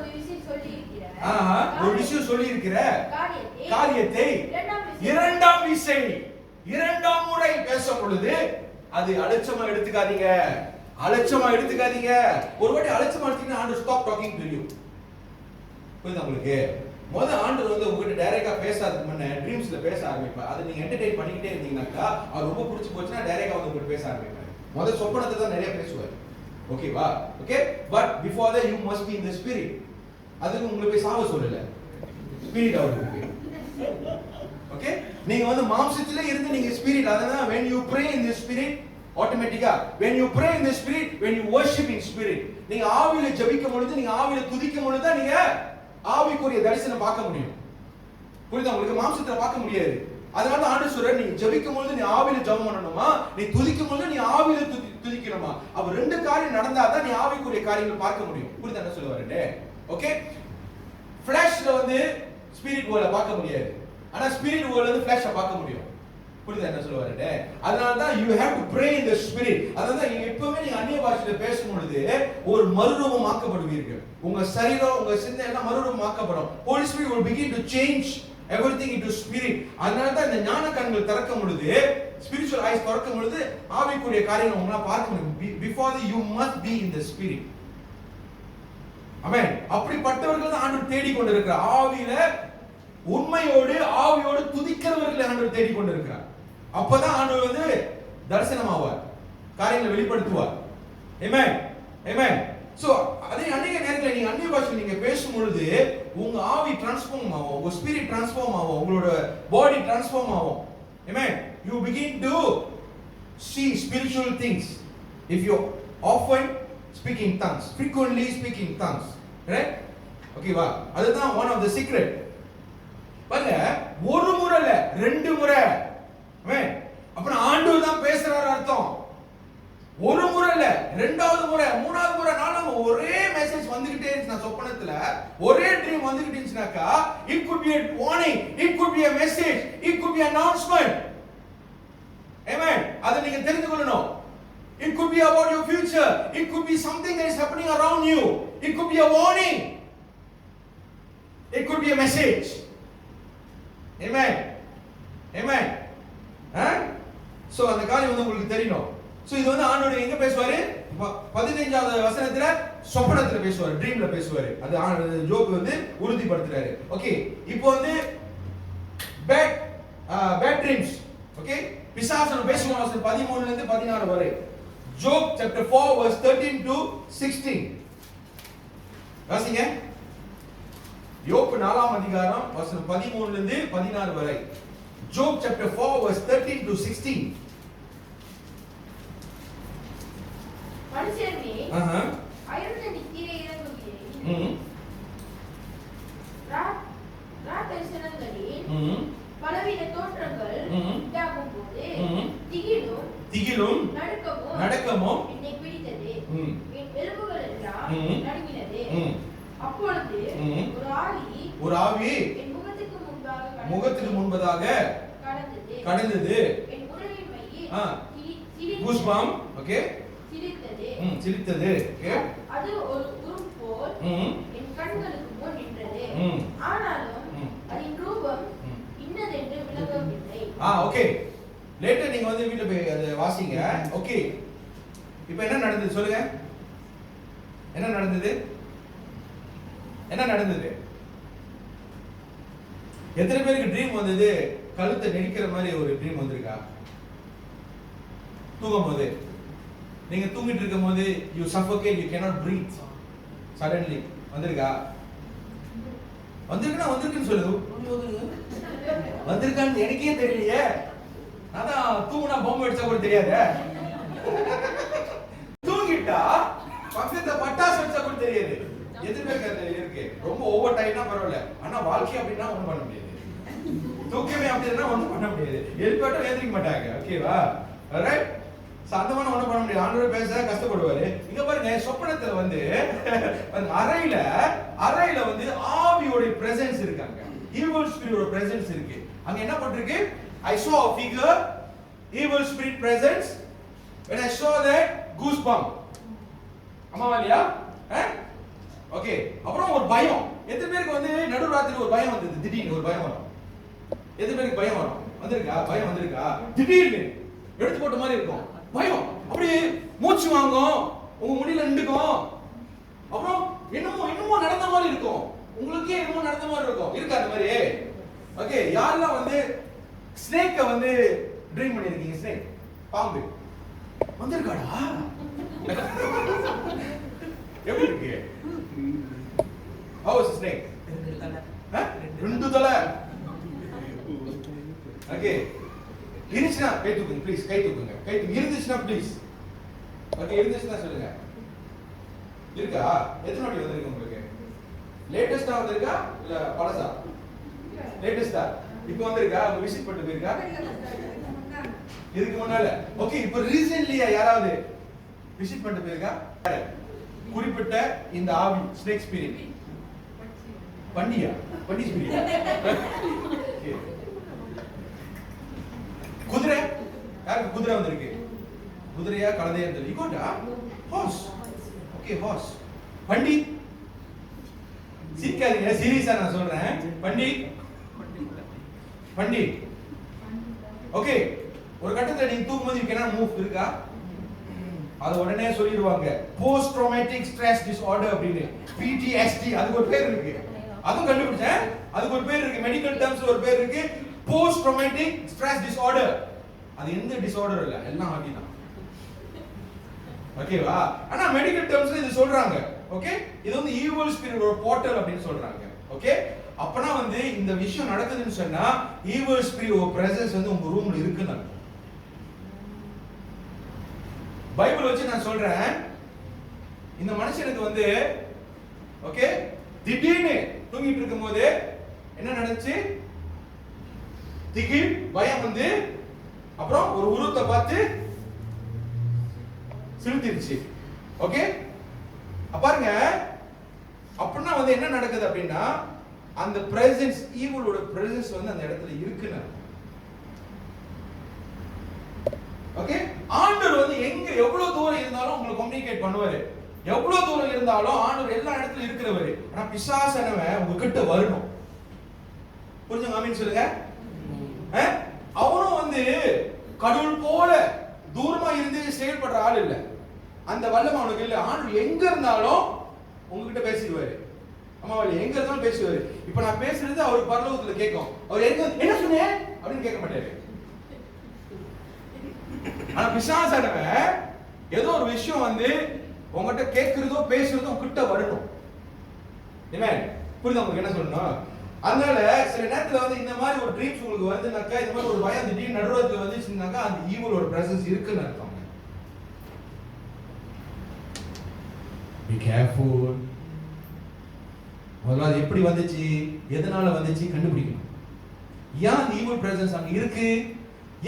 ஒரு விஷயம் சொல்லி இருக்கிற காரியத்தை இரண்டாம் முறை பேசும் பொழுது அது அலட்சமா எடுத்துக்காதீங்க. ஒரு வாட்டி அலட்சமா எடுத்தீங்கன்னா ஆண்டவர் ஸ்டாப் டாக்கிங் டு யூ. புரியுதா உங்களுக்கு? ஆண்டவர் உங்ககிட்ட டைரக்டா பேசாததுக்கு முன்ன ட்ரீம்ஸ்ல பேச ஆரம்பிப்பார். அதை நீங்க என்டர்டெயின் பண்ணிக்கிட்டே இருந்தீங்கன்னாக்கா அவர் ரொம்ப பிடிச்சி போச்சுன்னா டைரக்டா உங்ககிட்ட பேச ஆரம்பிப்பார். சொப்பனத்தை தான் நிறைய பேசுவார். ஓகேவா? Okay, but before that you must B in the spirit. அதுக்கு உங்களுக்கு போய் சாவ சொல்லல, ஸ்பிரிட் அவருக்கு. ஓகே, நீங்க மாம்சத்திலே இருந்து நீங்க ஸ்பிரிட். அதனால when you pray in the spirit automatically when you pray in the spirit, when you worship in spirit, நீங்க ஆவியில ஜெபிக்கும் பொழுது, நீங்க ஆவியில துதிக்கும் பொழுது தான் நீங்க ஆவிக்குரிய தரிசனம் பார்க்க முடியும். புரியுதா உங்களுக்கு? மாம்சத்துல பார்க்க முடியாது. அதனால தான் ஆண்டவர் சொல்றார், நீங்க ஜெபிக்கும் பொழுது நீ ஆவியில ஜெபம் பண்ணணுமா, நீ துதிக்கும் பொழுது நீ ஆவியில துதிக்கணுமா. அப்ப ரெண்டு காரியம் நடந்தா தான் நீ ஆவிக்குரிய காரியங்களை பார்க்க முடியும். புரியுதா என்ன சொல்லுவாரு? ஓகே, ஃபிளஷ்ல ஸ்பிரிட் வேர்ல்ட பார்க்க முடியாது. ஆனா ஸ்பிரிட் வேர்ல்ட்ல ஃபிளஷை பார்க்க முடியும். புரியுதா என்ன சொல்லுவாரு? அதனால தான் you have to pray in the spirit. அதனால தான் எப்பவுமே நீங்க அந்நிய பாஷையில பேசும் பொழுது ஒரு மறுரூபமாக்கப்படுவீர்கள். உங்க சரீரம், உங்க சிந்தை எல்லாம் மறுரூபமாக்கப்படும். Holy Spirit will begin to change everything into spirit. அதனால தான் இந்த ஞான கண்கள் திறக்கும் பொழுது, spiritual eyes திறக்கும் பொழுது ஆவிக்குரிய காரியங்களை உங்களால பார்க்க முடியும். Before that you must be in the spirit. ஆமென். அப்படிப்பட்டவர்கள் தான் ஆண்டவர் தேடி கொண்டிருக்கிறார். ஆவியில உண்மையோடு ஆவியோடு துதிக்கிறவர்களை ஆண்டவர் தேடி கொண்டிருக்கிறார். அப்பதான் ஆண்டவர் தரிசனமாவார், காரியங்களை வெளிப்படுத்துவார். ஆமென், ஆமென். சோ அதே அநேக நேரத்துல நீங்க அந்நிய பாஷையில நீங்க பேசும் பொழுது உங்க ஆவி டிரான்ஸ்ஃபார்ம் ஆகும், உங்க ஸ்பிரிட் டிரான்ஸ்ஃபார்ம் ஆகும், உங்களோட பாடி டிரான்ஸ்ஃபார்ம் ஆகும். ஆமென். You begin to see spiritual things if you often speak in tongues, frequently speak in tongues, right? Okay வா, அதுதான் one of the secret. பாருங்க, ஒரு முறை இல்ல 2 முறை. ஆமென். அப்ப ஆண்டவர் தான் பேசுறாரு அர்த்தம். ஒரு முறை இல்ல, 2வது முறை, 3வது முறை, 4வது ஒரே மெசேஜ் வந்துகிட்டே இருந்துச்சுனா, சொப்பனத்துல ஒரே ட்ரீம் வந்துகிட்டே இருந்துச்சுனாக்கா, it could be a warning, it could be a message, it could be an announcement. Amen. அதை நீங்க தெரிந்து கொள்ளணும். It could be about your future, it could be something that is happening around you, it could be a warning, it could be a message. Amen, amen. So அந்த காரியம் உங்களுக்கு தெரியணும். So இது ஆண்டவர் எங்க பேசுவாரு? 15வது வசனத்துல சொப்பனத்துல பேசுவாரு, ட்ரீம்ல பேசுவாரு. அது ஜோப் உறுதிப்படுத்துறாரு. ஓகே, இப்போ பேட் ட்ரீம்ஸ். ஓகே, பிசாசு பேசுவாங்க. வசனம் 13ல இருந்து 16 வரை. Job chapter 4 verse 13 to 16. வாசிங்க. யோப் 4ஆம் அதிகாரம் வசனம் 13ல இருந்து 16 வரை. Job chapter 4 verse 13 to 16. மனுஷனே, அயர்ந்த நித்திரை இறங்குகிறேன். ராத்தரிசனங்களில் பலவித பலவித தோற்றங்கள் உண்டாகும் போது திகிலும் நடுக்கமும் என்னை பிடித்தது. என் எலும்புகள் எல்லாம் நடுங்கினது. அப்பொழுது ஒரு ஆவி என் முகத்துக்கு முன்பதாக கடந்தது. என் உடலின் மையில் கூஸ்பம் ஓகே சிலிர்த்தது. ஓகே அது ஒரு உருவம் போல் என் கண்களுக்கு முன் நின்றது. ஆனாலும் அதன் ரூபம் இன்னதென்று விளங்கவில்லை. ஓகே லேட்டர் நீங்க வந்து வீட்ல போய் அதை வாசிங்க. ஓகே இப்போ என்ன நடந்தது சொல்லுங்க. என்ன நடந்தது? எத்தனை பேருக்கு ட்ரீம் வந்தது? கழுத்தை நெரிக்கிற மாதிரி ஒரு ட்ரீம் வந்திருக்கா? தூங்கும் போது நீங்க தூங்கிட்டு இருக்கும் போது you suffocate, you cannot breathe suddenly வந்திருக்கா? வந்திருக்குன்னு சொல்லு. வந்திருக்கான்னு எனக்கே தெரியலையே. அதான் தூங்குனா பொம்மை அடிச்சா கூட தெரியாதே. தூங்கிட்டா பக்கத்துல பட்டாசு அடிச்சா கூட தெரியாது. எதிர்பார்க்கறது இருக்கு. ரொம்ப ஓவர் டைம்னா பரவாயில்ல. ஆனா வாழ்க்கை அப்படின்னா ஒண்ணும் பண்ண முடியாது. தூக்கமே அப்படின்னா ஒண்ணும் பண்ண முடியாது. எழுப்பாட்டம் எழுந்திரிக்க மாட்டாங்க. ஓகேவா? ரைட்? சாந்தமான ஒண்ணும் பண்ண முடியாது. ஆண்டவர் பேச கஷ்டப்படுவாரு. இங்க பாருங்க சொப்பனத்துல வந்து அறையில வந்து ஆவியோட பிரசன்ஸ் இருக்காங்க. evil spirit presence இருக்கு. அங்க என்ன போட்டுருக்கு? I saw a figure, evil spirit presence. When I saw that, goosebump. அம்மாவாலியா? ஓகே. அப்புறம் ஒரு பயம். எத்தனை பேருக்கு வந்து நடுராத்திரி ஒரு பயம் வந்தது? திடீர்னு ஒரு பயம் வரும். எத்தனை பேருக்கு பயம் வரும்? பயம் வந்திருக்கா? திடீர்னு எடுத்து போட்ட மாதிரி இருக்கும். பயம். அப்படியே மூச்சு வாங்கும். உங்க முடியல நின்னுக்கும். அப்புறம் என்னமோ நடந்த மாதிரி இருக்கும். உங்களுக்கே என்னமோ நடந்த மாதிரி இருக்கும். இருக்கா அந்த மாதிரி? ஓகே. யாரெல்லாம் வந்து ஸ்னேக்க வந்து ட்ரீம் பண்ணிருக்கீங்க? ஸ்னேக் பாம்பு வந்திருக்காடா? எப்படி இருக்கு? How is snake? ரெண்டு தலை. ஓகே. இருந்துச்சுனா கை தூக்குங்க ப்ளீஸ். கை தூக்குங்க. இருந்துச்சுனா ப்ளீஸ். ஓகே இருந்துச்சுனா சொல்லுங்க. இருக்கா? எத்தனை வாட்டி வந்திருக்கு உங்களுக்கு? லேட்டஸ்டா வந்திருக்கா இல்ல பழசா? லேட்டஸ்டா. இப்போ வந்திருக்கா? உங்க விசிட் பண்ணிட்டு போயிருக்கா? இதுக்கு முன்னால. ஓகே இப்போ ரீசன்ட்லியா யாராவது விசிட் பண்ணிட்டு போயிருக்கா? குறிப்பிட்ட இந்த ஆவி ஸ்னேக் ஸ்பிரிட் பன்னி ஸ்பிரிட். குதிரை யாருக்கு குதிரை வந்திருக்கு? குதிரையா கழுதையா தெரியல. இகோட்டா ஹார்ஸ். Okay horse. பண்டி சிரிக்காதீங்க, சீரியஸா நான் சொல்றேன். பண்டி ஓகே. ஒரு கட்டத்துல நீங்க தூங்கும்போது you cannot move இருக்கா? அது உடனே சொல்லிடுவாங்க போஸ்ட் ட்ராமேட்டிக் ஸ்ட்ரெஸ் டிஸார்டர் அப்படின்னு, PTSD. அதுக்கு ஒரு பேர் இருக்கு. அதுவும் கண்டுபிடிச்சேன். அதுக்கு ஒரு பேர் இருக்கு. மெடிக்கல் டர்ம்ஸ்ல ஒரு பேர் இருக்கு, போஸ்ட் ட்ராமேட்டிக் ஸ்ட்ரெஸ் டிஸார்டர். அது எந்த டிஸார்டர் இல்ல, எல்லாம் ஆகி தான். ஓகேவா? ஆனா மெடிக்கல் டர்ம்ஸ்ல இது சொல்றாங்க. ஓகே. இது வந்து ஈவில் ஸ்பிரிட் ஒரு போர்ட்டல் அப்படின்னு சொல்றாங்க. ஓகே. அப்பனா வந்து இந்த விஷயம் நடக்குதுன்னு சொன்னா ஈவில் ஸ்பிரிட் ஒரு பிரசன்ஸ் வந்து உங்க ரூம்ல இருக்குன்னு அர்த்தம். பைபிள் வச்சு நான் சொல்றேன். இந்த மனுஷனுக்கு வந்து ஓகே திடீர்னு தூங்கிட்டு இருக்கும்போது என்ன நடந்துச்சு? திகில், பயம் வந்து அப்புறம் ஒரு உருவத்தை பார்த்து சிரிச்சிருச்சு. ஓகே. பாருங்க அப்படின்னா வந்து என்ன நடக்குது அப்படின்னா அந்த பிரசன்ஸ், ஈவிலோட பிரசன்ஸ் வந்து அந்த இடத்துல இருக்குன்னு. ஓகே. ஆண்டவர் வந்து எங்க எவ்வளவு தூரம் இருந்தாலும் உங்களுக்கு கம்யூனிகேட் பண்ணுவாரு. எவ்வளவு தூரம் இருந்தாலும் ஆண்டவர் எல்லா இடத்துல இருக்கிறவரு. ஆனா பிசாசனவன் உங்ககிட்ட வரணும். புரிஞ்சுங்க? ஆமீன் சொல்லுங்க. அவனும் வந்து கடவுள் போல தூரமா இருந்து செயல்படுற ஆள் இல்ல. அந்த வல்லமை அவனுக்கு இல்ல. ஆண்டவர் எங்க இருந்தாலும் உங்ககிட்ட பேசிடுவாரு. அம்மாவளி எங்க இருந்தாலும் பேசுவாரு. இப்ப நான் பேசுறது அவருக்கு பரலோகத்துல கேட்கும். அவர் என்ன சொன்னேன் அப்படின்னு கேட்க மாட்டாரு. ஆனா பிசாசனவன் ஏதோ ஒரு விஷயம் வந்து உங்ககிட்ட கேட்கிறதோ பேசுறதோ கிட்ட வரணும். புரியுதா உங்களுக்கு என்ன சொல்லணும்? அதனால சில நேரத்துல வந்து இந்த மாதிரி ஒரு ட்ரீம்ஸ் உங்களுக்கு வருதுனாக்கா, இந்த மாதிரி ஒரு பயம் திடீர்னு நடுரோத்துல வந்துச்சுனாக்கா அந்த ஈவிலோட பிரசன்ஸ் இருக்குன்னு அர்த்தம். Be careful. முதல்ல அது எப்படி வந்துச்சு, எதனால வந்துச்சு கண்டுபிடிக்கணும். ஏன் அந்த ஈவில் பிரசன்ஸ் அங்க இருக்கு?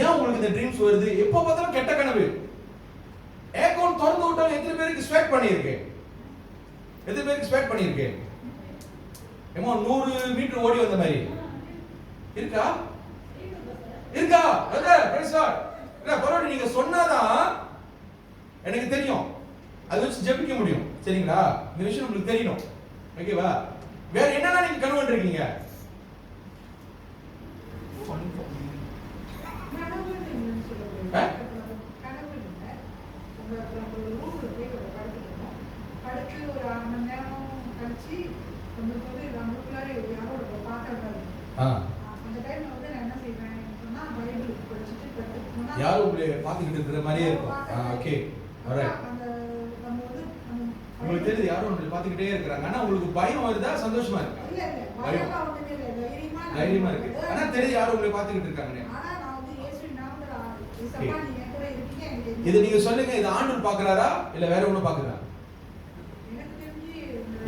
ஏன் உங்களுக்கு இந்த ட்ரீம்ஸ் வருது? எப்போ பார்த்தாலும் கெட்ட கனவு. ஏக்கோன் திறந்து விட்டாலும் எத்தனை பேருக்கு ஸ்வெட் பண்ணியிருக்கேன்? எத்தனை பேருக்கு ஸ்வெட் பண்ணியிருக்கேன்? ஏமா 100 மீட்டர் ஓடி வந்த மாதிரி இருக்கா? இருக்கா? Prize card. இல்ல பரவாயில்லை, நீங்க சொன்னாதான் எனக்கு தெரியும், அது வச்சு ஜெபிக்க முடியும். சரிங்களா? இந்த விஷயம் உங்களுக்கு தெரியணும். ஓகேவா? வேற என்னன்னா நீங்க கனவு கண்டிருக்கீங்க? யாரும் உங்களை பார்த்துக்கிட்டு இருக்கிற மாதிரியே இருக்கும். ஓகே, உங்களுக்கு தெரியுது யாரும் உங்களை பார்த்துக்கிட்டே இருக்கிறாங்க. ஆனா உங்களுக்கு பயம் வருதா, சந்தோஷமா இருக்கா? பயம், தைரியமா இருக்கு. ஆனா தெரியுது யாரும் உங்களை பார்த்துக்கிட்டு இருக்காங்க. இது நீங்க சொல்லுங்க, இது ஆண்டவர் பார்க்கறாரா இல்ல வேற ஒண்ணு பார்க்கறா?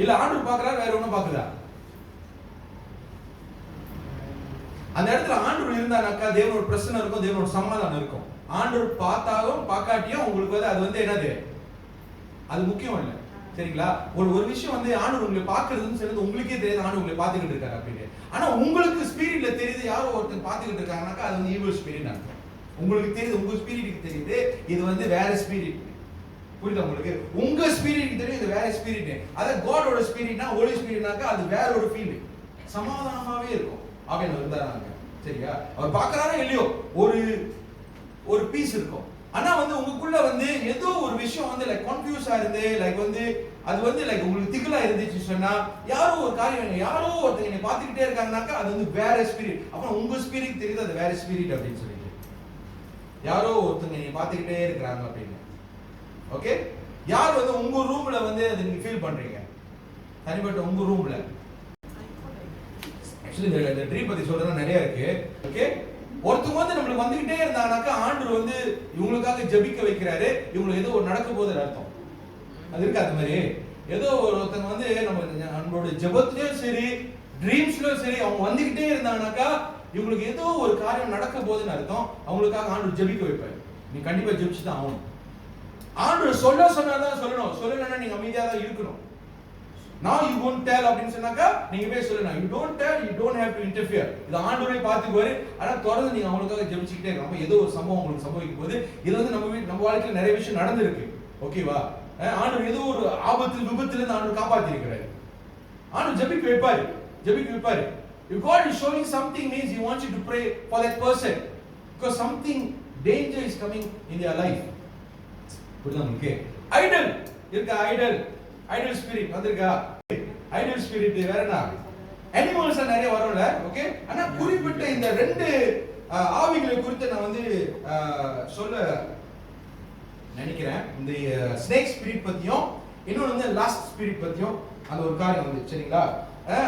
இல்ல ஆண்டவர் பார்க்கறாரா வேற ஒண்ணு பார்க்கறா? அந்த இடத்துல ஆண்டவர் இருந்தானாக்கா தேவனோட பிரசன்னம் இருக்கும், தேவனோட சமாதானம் இருக்கும். ஆண்டவர் பார்த்தாலும் பார்க்காட்டியும் உங்களுக்கு வந்து அது வந்து என்னது, அது முக்கியம் இல்லை. சரிங்களா? ஒரு விஷயம் வந்து ஆண்டவர் உங்களை பார்க்கறதுன்னு சொல்றது உங்களுக்கே தெரியாது ஆண்டவர் உங்களை பார்த்துக்கிட்டு இருக்காரு அப்படின்னு. ஆனா உங்களுக்கு ஸ்பிரிட்ல தெரியுது யாரோ ஒருத்தர் பார்த்துக்கிட்டு இருக்காங்கனாக்கா அது வந்து ஈவில் ஸ்பிரிட் அர்த்தம். உங்களுக்கு தெரியுது, உங்க ஸ்பிரிட்டுக்கு தெரியுது இது வந்து வேற ஸ்பிரிட். புரியுதா உங்களுக்கு? உங்க ஸ்பிரிட்டுக்கு தெரியும் இது வேற ஸ்பிரிட். அத காடோட ஸ்பிரிட்னா, ஹோலி ஸ்பிரிட்னாக்கா அது வேற ஒரு ஃபீல், சமாதானமாவே இருக்கும். அப்படின்னு இருந்தாங்க. சரியா? அவர் பார்க்கறாரோ இல்லையோ ஒரு பீஸ் இருக்கும். ஆனா வந்து உங்களுக்குள்ள வந்து ஏதோ ஒரு விஷயம் வந்து லைக் கன்ஃபியூஸா இருந்து லைக் வந்து அது வந்து லைக் உங்களுக்கு திகிலா இருந்துச்சு சொன்னா, யாரோ ஒரு காரியம் யாரோ ஒருத்தங்க என்னை பார்த்துக்கிட்டே இருக்காங்கனாக்கா அது வந்து வேற ஸ்பிரிட். அப்புறம் உங்க ஸ்பிரிட் தெரியுது அது வேற ஸ்பிரிட் அப்படின்னு சொல்லிட்டு யாரோ ஒருத்தங்க என்னை பார்த்துக்கிட்டே இருக்கிறாங்க அப்படின்னு. ஓகே, யார் வந்து உங்க ரூம்ல வந்து அதை நீங்க ஃபீல் பண்றீங்க? தனிப்பட்ட உங்க ரூம்ல. ஆக்சுவலி இந்த ட்ரீம் பத்தி சொல்றது நிறைய இருக்கு. ஓகே, ஒருத்தங்க வந்து நம்மளுக்கு வந்துகிட்டே இருந்தாங்கனாக்கா ஆண்டவர் வந்து இவங்களுக்காக ஜெபிக்க வைக்கிறாரு, இவங்களுக்கு ஏதோ ஒரு நடக்க போகுதுன்னு அர்த்தம். அது இருக்கு. அது மாதிரி ஏதோ ஒருத்தங்க வந்து நம்மளோட ஜெபத்திலயும் சரி ட்ரீம்ஸ்லயும் சரி அவங்க வந்துகிட்டே இருந்தாங்கனாக்கா இவங்களுக்கு ஏதோ ஒரு காரியம் நடக்க போகுதுன்னு அர்த்தம். அவங்களுக்காக ஆண்டவர் ஜெபிக்க வைப்பாரு. நீ கண்டிப்பா ஜெபிச்சு தான் ஆகணும். ஆண்டவர் சொன்னாதான் சொல்லணும், சொல்லலைன்னா நீங்க அமைதியா தான் இருக்கணும். Now you won't tell அப்படின்னு சொன்னாக்கா நீங்க போய் சொல்லணும். You don't tell, you don't have to interfere. இது ஆண்டவரே பார்த்துக்குவாரு. ஆனா தொடர்ந்து நீங்க அவங்களுக்காக ஜெபிச்சுக்கிட்டே இருங்க. அப்ப ஏதோ ஒரு சம்பவம் உங்களுக்கு சம்பவிக்கும் போது இது வந்து நம்ம வாழ்க்கையில நிறைய விஷயம் நடந்திருக்கு. ஓகேவா? ஆண்டவர் ஏதோ ஒரு ஆபத்து விபத்துல இருந்து ஆண்டவர் காப்பாத்தி இருக்கிறாரு. ஆண்டவர் ஜெபிக்க வைப்பாரு, ஜெபிக்க வைப்பாரு. If God is showing something means He wants you to pray for that person because something danger is coming in their life. புரியுதா உங்களுக்கு? ஐடல் இருக்கா? ஐடல் ஸ்பிரிட் வந்திருக்கா? ஐடல் ஸ்பிரிட் வேற என்ன? அனிமல்ஸ் நிறைய வரும்ல. ஓகே, ஆனா குறிப்பிட்ட இந்த ரெண்டு ஆவிகளை குறித்து நான் வந்து சொல்ல நினைக்கிறேன். இந்த ஸ்னேக் ஸ்பிரிட் பத்தியும் இன்னொன்று வந்து லாஸ்ட் ஸ்பிரிட் பத்தியும் அந்த ஒரு காரியம் வந்து. சரிங்களா?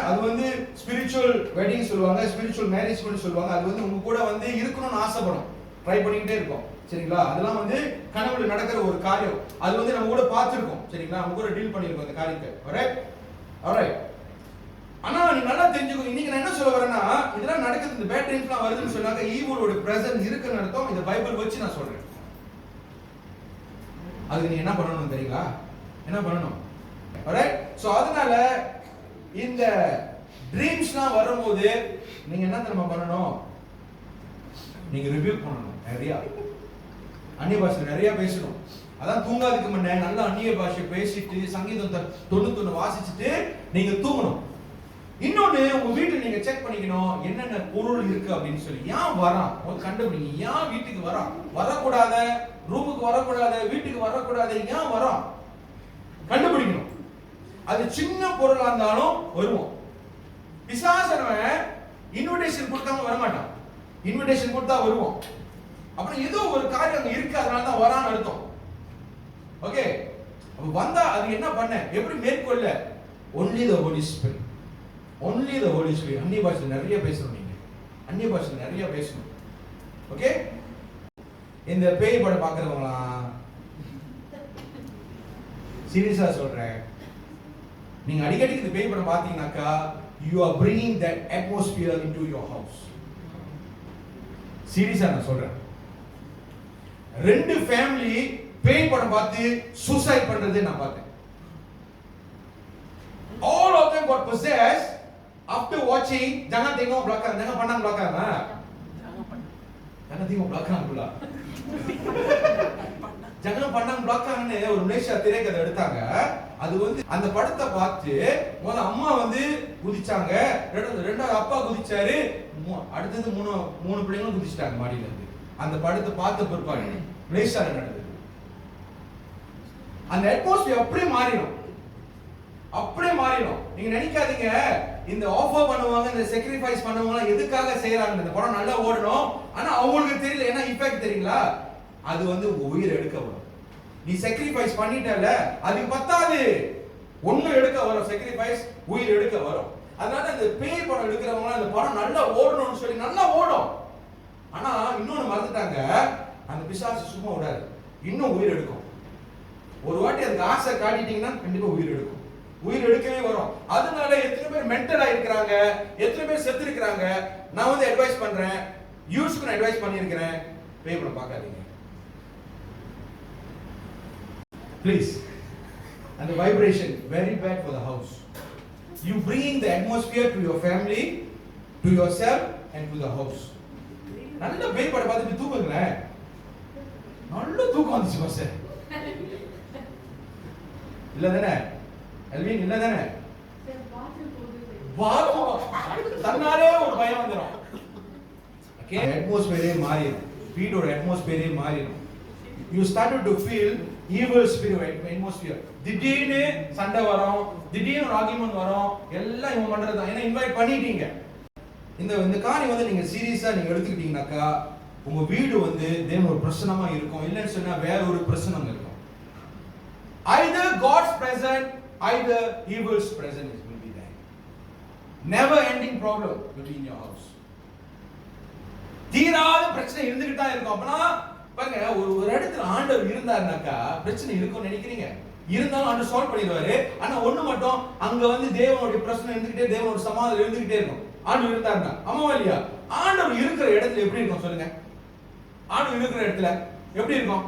அது வந்து ஸ்பிரிச்சுவல் வெட்டிங் சொல்லுவாங்க, ஸ்பிரிச்சுவல் மேரேஜ் கூட சொல்லுவாங்க. அது வந்து உங்க கூட வந்து இருக்கணும்னு ஆசைப்படும், ட்ரை பண்ணிக்கிட்டே இருக்கும். சரிங்களா? அதெல்லாம் வந்து கனவுல நடக்கிற ஒரு காரியம். அது வந்து நம்ம கூட பார்த்திருக்கோம். சரிங்களா? நம்ம கூட டீல் பண்ணிருக்கோம் அந்த காரியத்தை. ஆல்ரைட். ஆனா நீங்க நல்லா தெரிஞ்சுக்கோ, இன்னைக்கு நான் என்ன சொல்ல வரேன்னா, இதெல்லாம் நடக்குது, இந்த பேட் டைம்ஸ்லாம் வருதுன்னு சொன்னாங்க ஈவிலோட பிரசன்ஸ் இருக்குன்னு அர்த்தம். இந்த பைபிள் வச்சு நான் சொல்றேன். அதுக்கு நீங்க என்ன பண்ணணும் தெரியுங்களா? என்ன பண்ணணும்? ஆல்ரைட். சோ அதனால இந்த ட்ரீம்ஸ்லாம் வரும்போது நீங்க என்ன தெரியுமா பண்ணணும்? நீங்க ரிவ்யூ பண்ணணும். நிறைய அந்நிய பாஷை நிறைய பேசணும். அதான் தூங்காதுக்கு முன்ன நல்ல அந்நிய பாஷை பேசிட்டு சங்கீதம் 91 வாசிச்சுட்டு நீங்க தூங்கணும். இன்னொன்னு உங்க வீட்டுல நீங்க செக் பண்ணிக்கணும் என்னென்ன பொருள் இருக்கு அப்படின்னு சொல்லி. ஏன் வரான் கண்டுபிடிங்க. ஏன் வீட்டுக்கு வரான்? வரக்கூடாத, ரூமுக்கு வரக்கூடாத, வீட்டுக்கு வரக்கூடாத, ஏன் வரான் கண்டுபிடிக்கணும். அது சின்ன பொருளா இருந்தாலும் வருவோம். பிசாசனவன் இன்விடேஷன் கொடுக்காம வரமாட்டான், இன்விடேஷன் கொடுத்தா வருவோம். அப்புறம் ஏதோ ஒரு காரியம் அங்க இருக்கு, அதனால தான் வரான்னு அர்த்தம். ஓகே, அப்ப வந்தா அது என்ன பண்ண, எப்படி மேற்கொள்ள? only the Holy Spirit, only the Holy Spirit. அந்நிய பாஷை நிறைய பேசணும். நீங்க அந்நிய பாஷை நிறைய பேசணும். ஓகே, இந்த பேய் படம் பார்க்கறவங்களா சீரியஸா சொல்றேன், நீங்க அடிக்கடி இந்த பேய் படம் பாத்தீங்கன்னாக்கா you are bringing that atmosphere into your house. சீரியஸா நான் சொல்றேன். 2 ஃபேமிலி பேய் படம் பார்த்து சூசைட் பண்றதை நான் பார்த்தேன். All of them got possessed after watching. Jangan tengok belakang, jangan pandang belakang. Jangan tengok belakang pula. Jangan pandang belakangன்னு ஒரு மலேசியா திரைக்கதை எடுத்தாங்க. அது வந்து அந்த படத்தை பார்த்து முதல்ல அம்மா வந்து குதிச்சாங்க, ரெண்டாவது அப்பா குதிச்சாரு, அடுத்தது மூணு பிள்ளைங்களும் குதிச்சிட்டாங்க மாடியில இருந்து. அந்த படத்தை பார்த்த பிற்பாடு மலேசியால நடந்தது. அந்த அட்மாஸ்பியர் அப்படியே மாறிடும். நீங்க நினைக்காதீங்க இந்த ஆஃபர் பண்ணுவாங்க, இந்த sacrifice பண்ணுவாங்க எதுக்காக செய்யறாங்க. இந்த படம் நல்லா ஓடணும், ஆனா அவங்களுக்கு தெரியல என்ன இஃபெக்ட் தெரியுங்களா? அது வந்து உயிர் எடுக்க வரும். நீ sacrifice பண்ணிட்டல, அதுக்கு பத்தாது ஒண்ணு எடுக்க வரும். sacrifice உயிர் எடுக்க வரும். அதனால இந்த பேய் படம் எடுக்கிறவங்க அந்த படம் நல்லா ஓடணும்னு சொல்லி நல்லா ஓடும். ஆனா இன்னொன்னு மறந்துட்டாங்க, அந்த பிசாசு சும்மா விடாது, இன்னும் உயிர் எடுக்கும். ஒரு வாட்டி அதுக்கு ஆசை காட்டிட்டீங்கன்னா கண்டிப்பா உயிர் எடுக்கும். உயிர் எடுக்கவே வரும். அதனால எத்தனை பேர் மென்டலா இருக்கிறாங்க, எத்தனை பேர் செத்து இருக்கிறாங்க. நான் வந்து அட்வைஸ் பண்றேன், யூஸ்க்கு நான் அட்வைஸ் பண்ணியிருக்கிறேன், பேய் படம் பார்க்காதீங்க please. And the vibration very bad for the house. You bring the atmosphere to your family, to yourself and to the house. நல்ல பேய் படம் பார்த்துட்டு தூங்குங்களேன், நல்ல தூக்கம் வந்துச்சு பஸ். இல்ல தானே எல்வின்? இல்ல தானே? தன்னாலே ஒரு பயம் வந்துடும். ஓகே, அட்மாஸ்பியரே மாறிடும், வீட்டோட அட்மாஸ்பியரே மாறிடும். You started to feel evil spirit atmosphere. திடீர்னு சண்டை வரும், திடீர்னு ஒரு ஆர்கியூமென்ட் வரும், எல்லாம் இவன் பண்றது தான். ஏன்னா இன்வைட் பண்ணிட்டீங்க. இந்த காரியம் வந்து நீங்க சீரியஸா நீங்க எடுத்துக்கிட்டீங்கன்னாக்கா உங்க வீடு வந்து தேவன் ஒரு பிரசன்னமா இருக்கும். இல்லைன்னு சொன்னா வேற ஒரு பிரசன்னம் இருக்கும். Either God's presence, either evil's presence will be there. Never ending problem will be in your house. தீராத பிரச்சனை இருந்துகிட்டு தான் இருக்கும். அப்பனா பாருங்க, ஒரு இடத்துல ஆண்டவர் இருந்தாருனாக்கா பிரச்சனை இருக்கும்னு நினைக்கிறீங்க? இருந்தாலும் ஆண்டவர் சால்வ் பண்ணிடுவாரு. ஆனா ஒண்ணு மட்டும், அங்க வந்து தேவனுடைய பிரச்சனை இருந்துகிட்டே, தேவனோட சமாதானம் இருந்துகிட்டே இருக்கும். ஆண்டவர் இருந்தாருன்னா ஆமாவா இல்லையா? ஆண்டவர் இருக்கிற இடத்துல எப்படி இருக்கும் சொல்லுங்க? ஆண்டவர் இருக்கிற இடத்துல எப்படி இருக்கும்?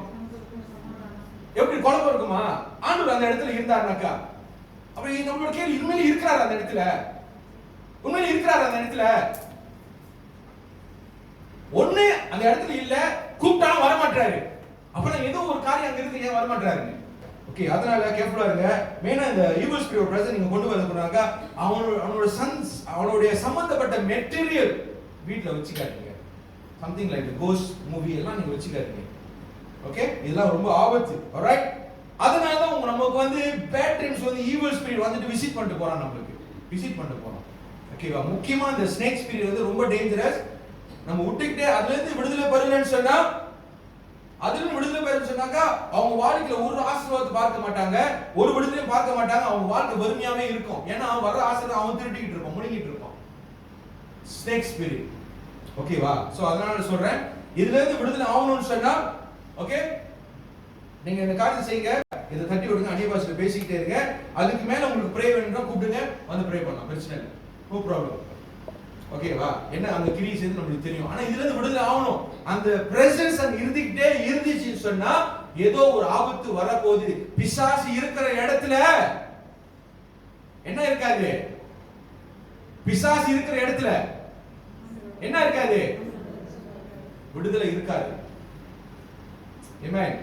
எப்படி குழப்பம் இருக்குமா? ஆண்டவர் அந்த இடத்துல இருந்தாருனாக்கா அப்ப நம்மளோட கேள்வி, உண்மையிலே இருக்கிறாரு அந்த இடத்துல? உண்மையிலே இருக்கிறாரு அந்த இடத்துல? ஒண்ணு அந்த இடத்துல இல்ல, கூப்பிட்டாலும் வர மாட்டாரு. அப்பனா ஏதோ ஒரு காரியம் அங்க இருக்கு, ஏன் வர மாட்டாரு? ஓகே, அதனால கேர்ஃபுல்லா இருங்க. மெயினா இந்த ஈவில் ஸ்பிரிட் பிரசன்ஸ் நீங்க கொண்டு வரதுனாக்கா அவனோட சன்ஸ், அவனுடைய சம்பந்தப்பட்ட மெட்டீரியல் வீட்ல வச்சுக்காதீங்க. சம்திங் லைக் கோஸ்ட் மூவி எல்லாம் நீங்க வச்சுக்காதீங்க. ஓகே, இதெல்லாம் ரொம்ப ஆபத்து. ஆல்ரைட், அதனால தான் நமக்கு வந்து பேட் ட்ரீம்ஸ் வந்து ஈவில் ஸ்பிரிட் வந்துட்டு விசிட் பண்ணிட்டு போறான், நமக்கு விசிட் பண்ணிட்டு போறான். ஓகேவா? முக்கியமா இந்த ஸ்னேக் ஸ்பிரிட் வந்து ரொம்ப டேஞ்சரஸ். நம்ம விட்டுக்கிட்டே அதுல இருந்து விடுதலை பெறலன்னு சொன்னா, அதுல விடுதலை பெறலன்னு சொன்னாக்கா அவங்க வாழ்க்கையில ஒரு ஆசீர்வாதத்தை பார்க்க மாட்டாங்க, ஒரு விடுதலையும் பார்க்க மாட்டாங்க. அவங்க வாழ்க்கை வறுமையாவே இருக்கும். ஏன்னா அவன் வர்ற ஆசீர்வாதம் அவன் திருட்டிக்கிட்டு இருப்பான், முழுங்கிட்டு இருப்பான். Snake spirit. ஓகேவா? சோ அதனால சொல்றேன், இதுல இருந்து விடுதலை ஆகணும்னு சொன்னா ஓகே நீங்க இந்த காரியத்தை செய்யுங்க. இதை தட்டி விடுங்க, அந்நிய பாஷையில பேசிக்கிட்டே இருங்க. அதுக்கு மேல உங்களுக்கு ப்ரே வேணும்னா கூப்பிடுங்க, வந்து ப்ரே பண்ணலாம், பிரச்சனை இல்லை, நோ ப்ராப்ளம். ஓகேவா? என்ன அந்த கிரீஸ் எது நமக்கு தெரியும். ஆனா இதுல இருந்து விடுதலை ஆகணும். அந்த பிரசன்ஸ் அங்க இருந்துகிட்டே இருந்துச்சுன்னு சொன்னா ஏதோ ஒரு ஆபத்து வரப்போகுது. பிசாசு இருக்கிற இடத்துல என்ன இருக்காது? பிசாசு இருக்கிற இடத்துல என்ன இருக்காது? விடுதலை இருக்காது. ஆமென்.